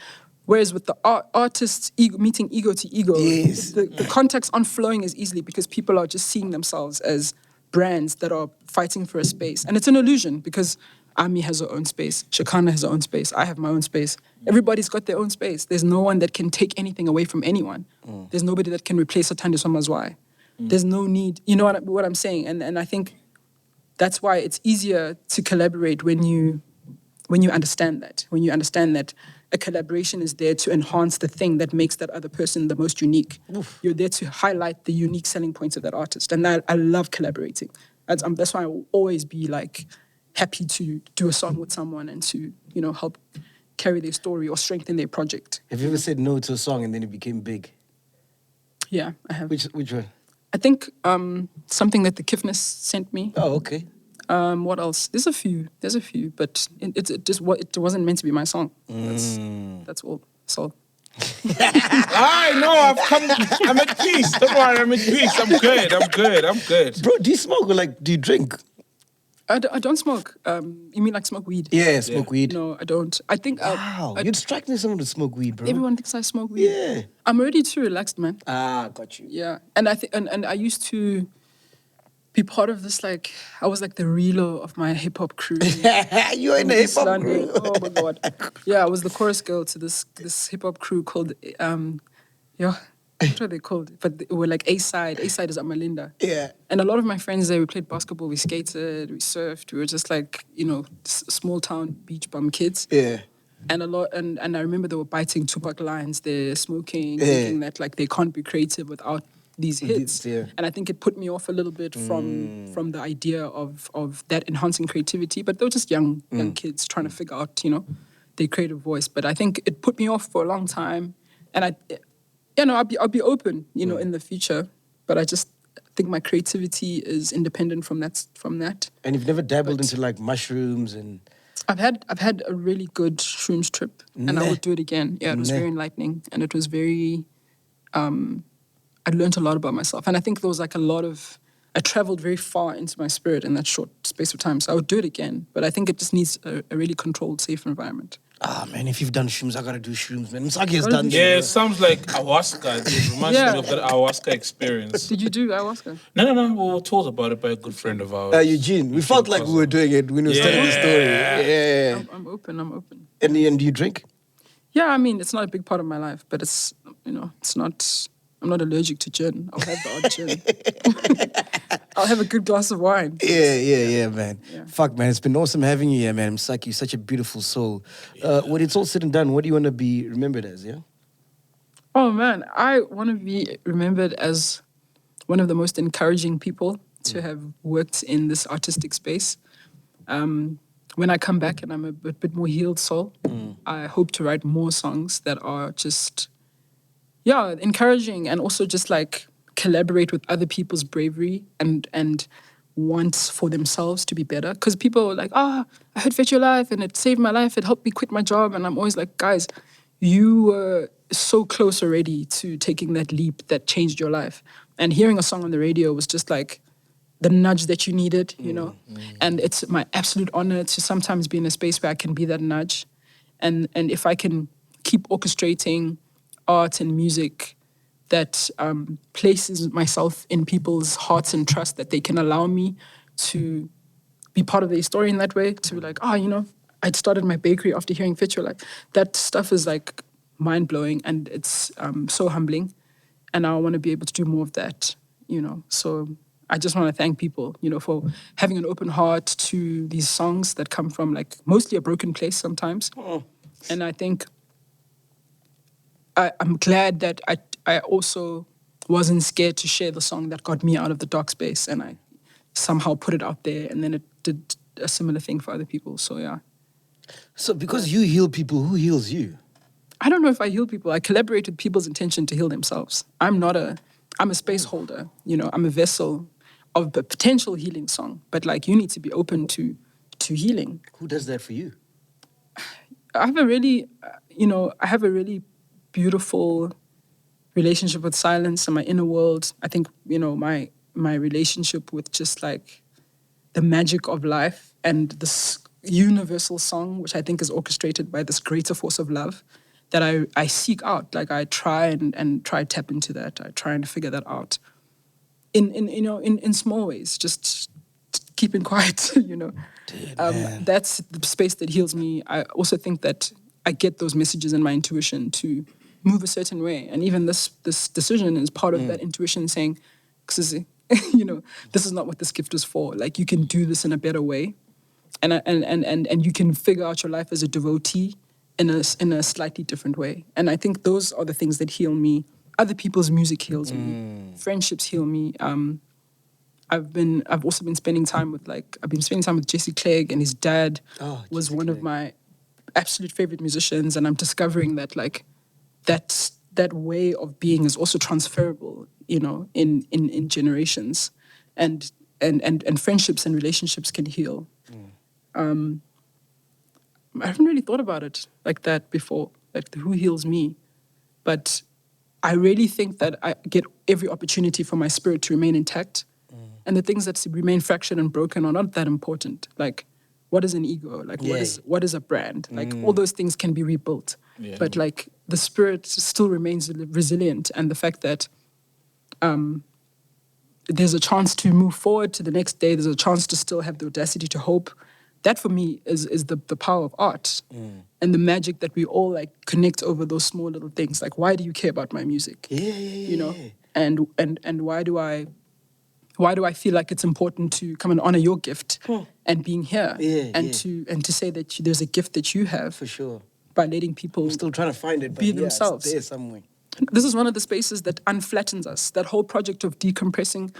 Whereas with the artists meeting ego to ego, Yes. the contacts aren't flowing as easily because people are just seeing themselves as brands that are fighting for a space. And it's an illusion because Ami has her own space, Shakana has her own space, I have my own space. Everybody's got their own space. There's no one that can take anything away from anyone. There's nobody that can replace Atande Somazwai. There's no need, you know what I'm saying? And I think that's why it's easier to collaborate when you understand that. When you understand that a collaboration is there to enhance the thing that makes that other person the most unique. You're there to highlight the unique selling points of that artist. And I love collaborating. That's why I will always be like happy to do a song with someone and to, help carry their story or strengthen their project. Have you ever said no to a song and then it became big? Yeah, I have. Which one? I think something that the Kifness sent me. Oh, okay. What else? There's a few, but it wasn't meant to be my song. That's all. So. I know, I'm at peace. Don't worry, I'm at peace. I'm good. Bro, do you smoke or do you drink? I don't smoke. You mean like smoke weed? Yeah, smoke weed. No, I don't. I think... Wow, you'd strike me someone to smoke weed, bro. Everyone thinks I smoke weed. Yeah. I'm already too relaxed, man. Ah, got you. Yeah, and I think and I used to be part of this, I was like the reeler of my hip-hop crew. You're in the East hip-hop London. crew. Oh, my God. Yeah, I was the chorus girl to this hip-hop crew called... what are they called? But they were like A-side. A-side is Amalinda. Yeah. And a lot of my friends there, we played basketball, we skated, we surfed. We were just small town beach bum kids. Yeah. And I remember they were biting Tupac lines, they're smoking, thinking that they can't be creative without these hits. Yeah. And I think it put me off a little bit from the idea of that enhancing creativity. But they were just young kids trying to figure out, their creative voice. But I think it put me off for a long time. And I'll be open, in the future. But I just think my creativity is independent from that. And you've never dabbled into mushrooms and... I've had a really good shrooms trip, and I would do it again. Yeah, it was very enlightening, and it was very. I learned a lot about myself, and I think there was I traveled very far into my spirit in that short space of time. So I would do it again, but I think it just needs a really controlled, safe environment. Ah, man, if you've done shrooms, I gotta do shrooms, man. Msaki has done Yeah, it sounds like ayahuasca. It reminds me of that ayahuasca experience. Did you do ayahuasca? No. We were told about it by a good friend of ours. Eugene. We felt like we were doing it when we were telling the story. Yeah. I'm open. And do you drink? Yeah, I mean, it's not a big part of my life, but it's, it's not... I'm not allergic to gin. I'll have the odd gin. I'll have a good glass of wine. Yeah, man. Yeah. Fuck, man. It's been awesome having you here, man. Msaki, you're such a beautiful soul. When it's all said and done, what do you want to be remembered as, yeah? Oh, man. I want to be remembered as one of the most encouraging people to have worked in this artistic space. When I come back and I'm a bit more healed soul, I hope to write more songs that are just... encouraging, and also just collaborate with other people's bravery and wants for themselves to be better. Because people are like, I heard Fetch Your Life and it saved my life, it helped me quit my job. And I'm always like, guys, you were so close already to taking that leap that changed your life. And hearing a song on the radio was just the nudge that you needed, And it's my absolute honor to sometimes be in a space where I can be that nudge. And if I can keep orchestrating art and music that places myself in people's hearts and trust that they can allow me to be part of their story in that way, to be like, I started my bakery after hearing Fetch Your Life. That stuff is mind-blowing, and it's so humbling, and I want to be able to do more of that, So I just want to thank people, for having an open heart to these songs that come from mostly a broken place sometimes. And I think I'm glad that I also wasn't scared to share the song that got me out of the dark space, and I somehow put it out there, and then it did a similar thing for other people. So, yeah. So because you heal people, who heals you? I don't know if I heal people. I collaborate with people's intention to heal themselves. I'm a space holder. You know, I'm a vessel of the potential healing song. But like, you need to be open to healing. Who does that for you? I have a really, I have a really beautiful relationship with silence and my inner world. I think, my relationship with just like the magic of life and this universal song, which I think is orchestrated by this greater force of love that I seek out. Like I try and try to tap into that. I try and figure that out in small ways, just keeping quiet, Dude, That's the space that heals me. I also think that I get those messages in my intuition to move a certain way. And even this decision is part of that intuition saying, this is not what this gift is for. Like, you can do this in a better way. And you can figure out your life as a devotee in a slightly different way. And I think those are the things that heal me. Other people's music heals me. Friendships heal me. I've also been spending time with Jesse Clegg, and his dad was one of my absolute favorite musicians, and I'm discovering that like that way of being is also transferable, in generations, and friendships and relationships can heal. I haven't really thought about it like that before, like who heals me, but I really think that I get every opportunity for my spirit to remain intact. And the things that remain fractured and broken are not that important. Like, what is an ego? Like, what is a brand? Like, all those things can be rebuilt. Yeah. But like, the spirit still remains resilient. And the fact that there's a chance to move forward to the next day, there's a chance to still have the audacity to hope. That for me is the power of art and the magic that we all like connect over those small little things. Like, why do you care about my music? And why do I feel like it's important to come and honor your gift and being here to say that there's a gift that you have for sure by letting people I'm still trying to find it, but be themselves. It's there somewhere. This is one of the spaces that unflattens us. That whole project of decompressing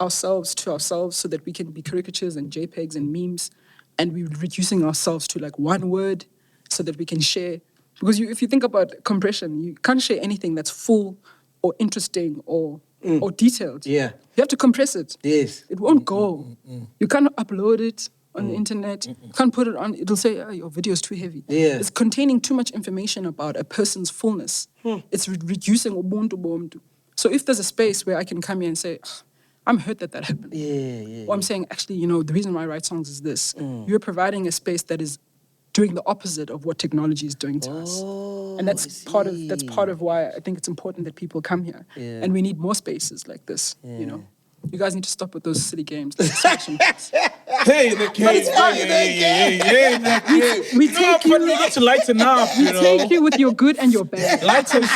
ourselves to ourselves so that we can be caricatures and JPEGs and memes, and we're reducing ourselves to like one word so that we can share. Because if you think about compression, you can't share anything that's full or interesting or detailed. Yeah. You have to compress it. Yes. It won't go. You can't upload it on the internet. You can't put it on. It'll say, your video is too heavy. Yeah. It's containing too much information about a person's fullness. It's reducing ubuntu. So if there's a space where I can come here and say, I'm hurt that happened. Or I'm saying, actually, the reason why I write songs is this. You're providing a space that is doing the opposite of what technology is doing to us. And that's part of why I think it's important that people come here. Yeah. And we need more spaces like this, You guys need to stop with those silly games. Hey, the game. We take you. You got to lighten up, We take you with your good and your bad. Light and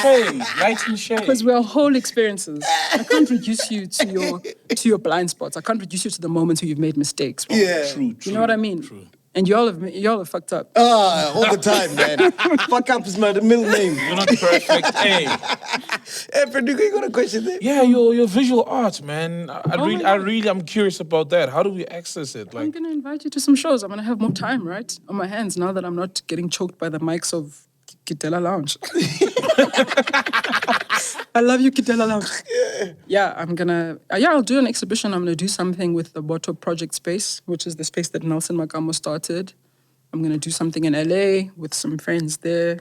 shade. Because we're whole experiences. I can't reduce you to your blind spots. I can't reduce you to the moments where you've made mistakes. Yeah. True. You know what I mean? True. And y'all have fucked up. All the time, man. Fuck up is my middle name. You're not perfect. Hey, Perduka, you got a question there? Yeah, your visual art, man. I'm curious about that. How do we access it? I'm gonna invite you to some shows. I'm gonna have more time, right, on my hands now that I'm not getting choked by the mics of Kitela Lounge. I love you, Kitela Lounge. Yeah, I'll do an exhibition. I'm gonna do something with the Boto Project Space, which is the space that Nelson Makamo started. I'm gonna do something in LA with some friends there.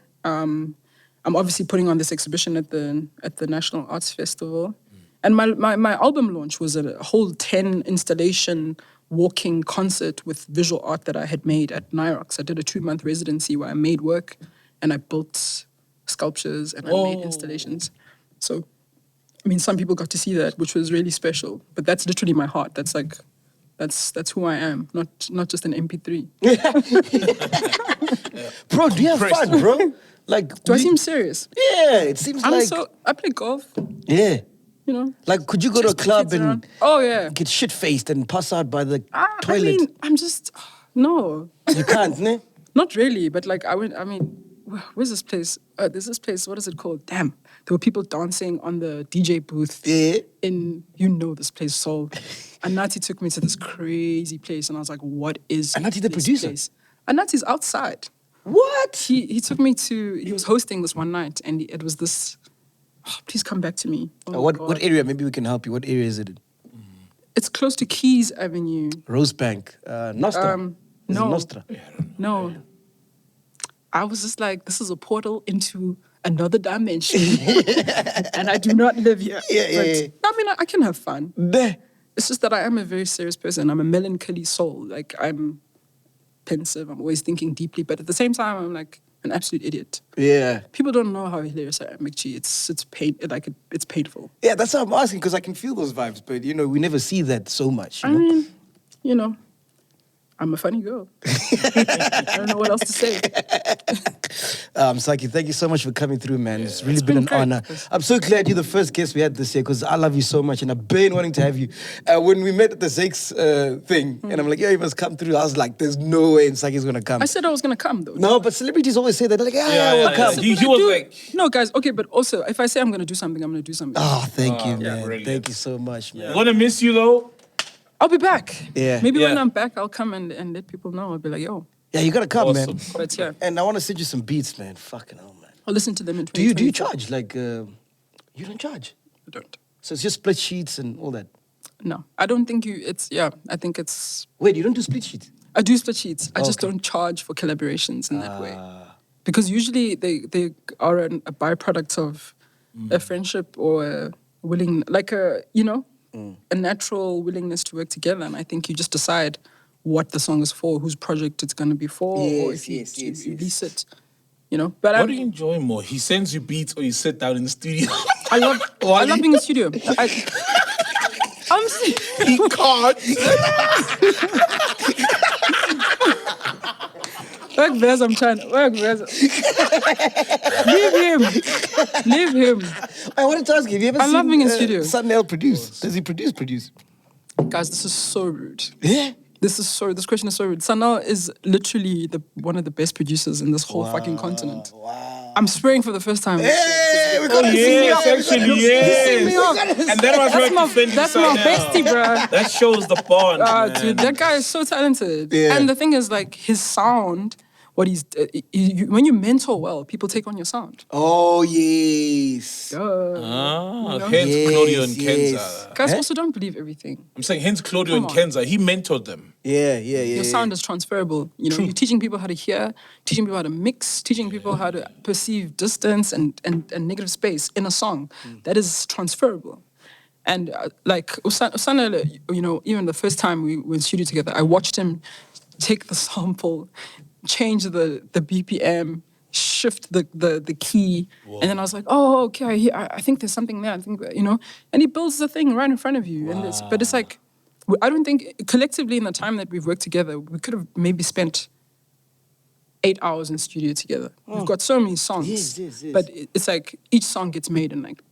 I'm obviously putting on this exhibition at the National Arts Festival. And my album launch was a whole 10 installation walking concert with visual art that I had made at Nyrox. I did a 2-month residency where I made work and I built sculptures and I made installations. So, some people got to see that, which was really special. But that's literally my heart. That's like, that's who I am, not just an MP3. Bro, do you have fun, bro? Like, do I seem serious? Yeah, it seems I play golf. Yeah. Like, could you go to a club and get shit-faced and pass out by the toilet? No. You can't, ne? Not really, but like, where's this place? There's this place, what is it called? Damn. There were people dancing on the DJ booth in, this place, Seoul. Anati took me to this crazy place and I was like, what is Anati the producer? Place? Anati's outside. What? He took me to. He was hosting this one night, and it was this. Oh, please come back to me. Oh, What God. area? Maybe we can help you. What area is it in? It's close to Keys Avenue. Rosebank. Nostra. Is it No. Nostra? No. I was just like, this is a portal into another dimension. And I do not live here. Yeah. But, I mean, I can have fun. There. It's just that I am a very serious person. I'm a melancholy soul. Like, I'm pensive. I'm always thinking deeply. But at the same time, I'm like an absolute idiot. Yeah. People don't know how hilarious I am, MacG. It's painful. Yeah, that's what I'm asking, because I can feel those vibes, but we never see that so much. I mean, I'm a funny girl. I don't know what else to say. Msaki, thank you so much for coming through, man. It's really It's been an been great. honor. I'm so glad you're the first guest we had this year, because I love you so much, and I've been wanting to have you. When we met at the Zakes thing, and I'm like, yeah, you must come through. I was like, there's no way Msaki's going to come. I said I was going to come, though. No, but celebrities always say that. They're like, yeah, we'll come. Listen, He but I was do- like- No, guys, okay, but also, if I say I'm going to do something, I'm going to do something. Oh, thank you, man. brilliant. Thank you so much, man. I'm gonna miss you though. I'll be back. Yeah. Maybe when Yeah. I'm back, I'll come and let people know. I'll be like, yo, Yeah, you got to come, man. Awesome. but yeah, And I want to send you some beats, man. Fucking hell, man. I'll listen to them in Do you 2020. charge? Like, you don't charge? I don't. So it's just split sheets and all that? No, I don't think I think it's, Wait, you don't do split sheets? I do split sheets. I just Okay. don't charge for collaborations in that way. Because usually they are a byproduct of a friendship or a a natural willingness to work together. And I think you just decide what the song is for, whose project it's going to be for, or if you release it, But What do you enjoy more? He sends you beats or you sit down in the studio? I love being in the studio. I'm He can't. work Vez, I'm trying to work Vez. Leave him. I wanted to ask you, have you ever I seen love being in studio. Sunel produce? Does he produce? Guys, this is so rude. Yeah. This question is so rude. Sanal is literally one of the best producers in this whole fucking continent. Wow. I'm swearing for the first time. Hey, we Oh got to yes, actually me yes. off. And that was where That's my bestie, bro. That shows the bond. man. Dude, that guy is so talented. Yeah. And the thing is, like, his sound, when you mentor well, people take on your sound. Oh, yes. Hence Yes, Claudio and yes. Kenza. Guys Huh? also don't believe everything. I'm saying hence Claudio Come and on. Kenza. He mentored them. Yeah. Your sound is transferable. You're teaching people how to hear, teaching people how to mix, teaching people how to perceive distance and negative space in a song. That is transferable. And like Usana, even the first time we were in studio together, I watched him take the sample, change the BPM, shift the key, and then I was like, oh, okay, I think there's something there. I think and he builds the thing right in front of you. And it's like, I don't think collectively in the time that we've worked together, we could have maybe spent 8 hours in studio together. We've got so many songs, Yes. but it's like each song gets made in like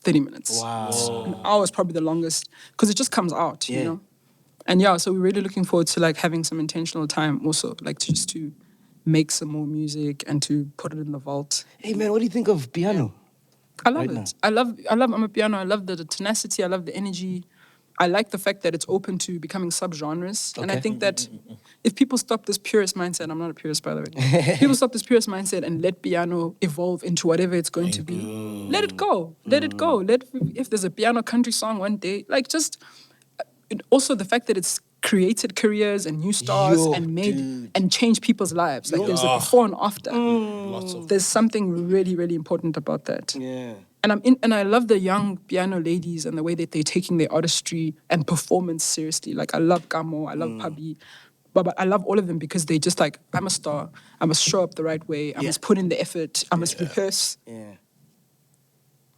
30 minutes. Wow. An hour is probably the longest because it just comes out, Yeah. And so we're really looking forward to like having some intentional time also, like to make some more music and to put it in the vault. Hey, man, what do you think of piano? I love Right it. now. I love I'm a piano. I love the tenacity. I love the energy. I like the fact that it's open to becoming subgenres. And I Okay. think that if people stop this purist mindset, I'm not a purist by the way. People stop this purist mindset and let piano evolve into whatever it's going to be. Let it go. Let it go. If there's a piano country song one day, like just also the fact that it's created careers and new stars Yo, and made dude. and changed people's lives. Like there's a before and after. Lots of There's something really, really important about that. Yeah. And I love the young piano ladies and the way that they're taking their artistry and performance seriously. Like I love Gamo, I love Pabi, but I love all of them because they just like, I'm a star. I must show up the right way. I must put in the effort. I must rehearse. Yeah.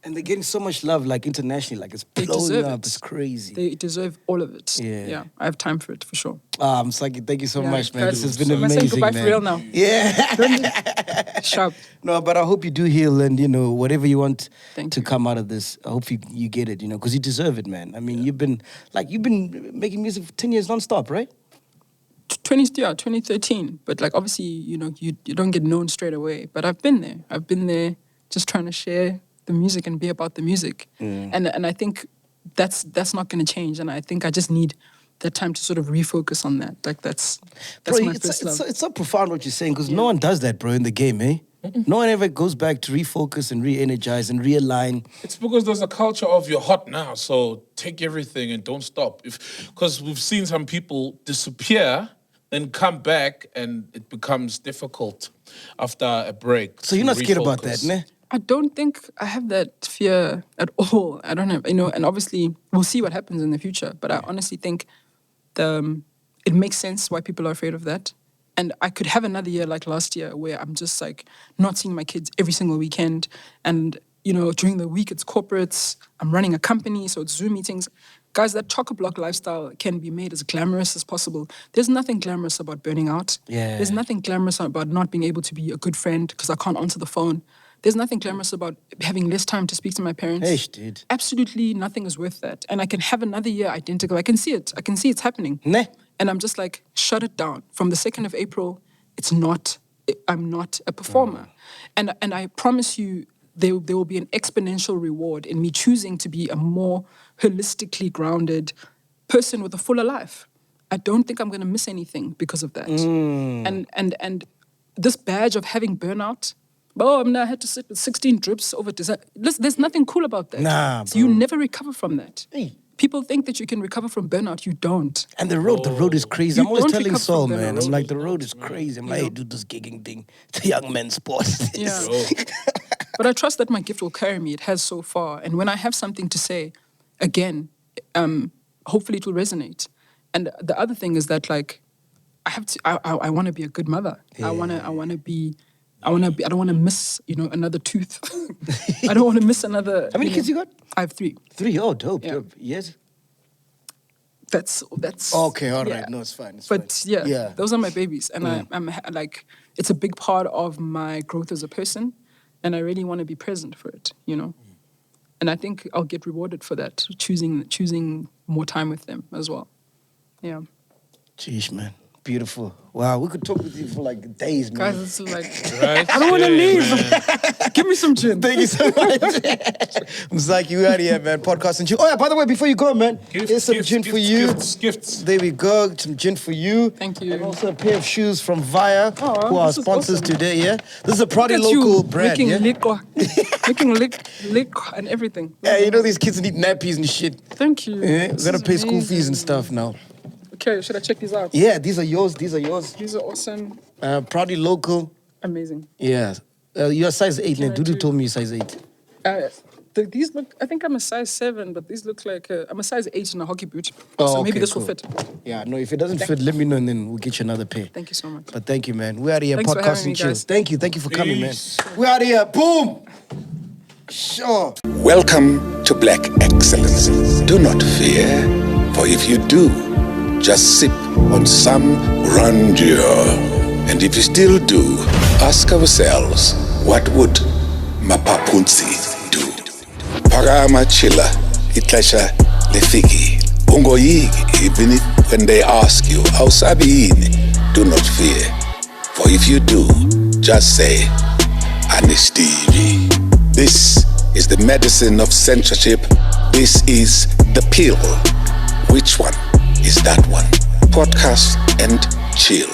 And they're getting so much love, like internationally, like it's They blowing deserve up. it. It's crazy. They deserve all of it. Yeah. I have time for it for sure. Msaki, thank you so much, man. guys, This has been am I saying amazing, goodbye man. for real now? Yeah. Sharp. No, but I hope you do heal, and whatever you want Thank to you. come out of this, I hope you get it, because you deserve it, man. I mean, you've been making music for 10 years nonstop, right? 2013. But like obviously, you don't get known straight away. But I've been there. I've been there just trying to share the music and be about the music. And I think that's not gonna change. And I think I just need that time to sort of refocus on that. Like that's Bro, my it's, first it's, love. it's so profound what you're saying because no one does that, bro, in the game, eh? No one ever goes back to refocus and re-energize and realign. It's because there's a culture of you're hot now, so take everything and don't stop. Because we've seen some people disappear, then come back, and it becomes difficult after a break. So you're not scared about that, refocus. ne? I don't think I have that fear at all. I don't have, and obviously we'll see what happens in the future. But I honestly think it makes sense why people are afraid of that. And I could have another year like last year where I'm just like not seeing my kids every single weekend. And, during the week it's corporates. I'm running a company, so it's Zoom meetings. Guys, that chock-a-block lifestyle can be made as glamorous as possible. There's nothing glamorous about burning out. Yeah. There's nothing glamorous about not being able to be a good friend because I can't answer the phone. There's nothing glamorous about having less time to speak to my parents. Hey, dude. Absolutely nothing is worth that. And I can have another year identical. I can see it. I can see it's happening. Ne? And I'm just like, shut it down. From the 2nd of April, I'm not a performer. And I promise you, there will be an exponential reward in me choosing to be a more holistically grounded person with a fuller life. I don't think I'm going to miss anything because of that. And this badge of having burnout, I had to sit with 16 drips over dessert. There's nothing cool about that. Nah, So you never recover from that. Hey. People think that you can recover from burnout. You don't. And the road is crazy. You I'm always don't telling recover Saul, from man. burnout. I'm like, the road is crazy. I'm like, hey, do this gigging thing. It's a young man's sport. Yeah. But I trust that my gift will carry me. It has so far. And when I have something to say, again, hopefully it will resonate. And the other thing is that, like, I want to be a good mother. Yeah. I don't want to miss, another tooth. I don't want to miss another. How many kids you got? I have 3. 3. Oh, dope, Yeah. dope. Yes? That's Okay, all right. yeah. No, it's fine. But yeah, those are my babies, and I'm like, it's a big part of my growth as a person, and I really want to be present for it, And I think I'll get rewarded for that, choosing more time with them as well. Yeah, Jeez, man. Beautiful. Wow, we could talk with you for like days, man. guys, it's like Right? I don't want to leave. Give me some gin. Thank you so much. Msaki, we out here, man. Podcast and gin. Oh, yeah, by the way, before you go, man, here's some gin for you. Gifts. There we go. Some gin for you. Thank you. And also a pair of shoes from Via, Oh, who are this is sponsors awesome. today, yeah? This is a proudly Look at you local brand, making yeah? making lick and everything. Yeah, these kids need nappies and shit. Thank you. Yeah, we This gotta is pay school fees and amazing. stuff now. Okay, should I check these out? Yeah, these are yours. These are yours. These are awesome. Proudly local. Amazing. Yeah. You're size 8, Can man. I Dudu do- told me you're size 8. These look, I think I'm a size 7, but these look like I'm a size 8 in a hockey boot. Oh, so maybe okay, this cool. will fit. Yeah, no, if it doesn't fit, let me know and then we'll get you another pair. Thank you so much. But thank you, man. We're out of here, Thanks for podcast having and me, chill. guys. Thank you for coming, man. Peace. We're out of here. Boom. Sure. Welcome to Black Excellence. Do not fear, for if you do, just sip on some grandeur. And if you still do, ask ourselves, what would Mapapunzi do? Parama chila, itlesha lefiki. Ungoyiki, even when they ask you, how sabi yini? Do not fear, for if you do, just say, Anistivi. This is the medicine of censorship. This is the pill. Which one is that one? Podcast and chill.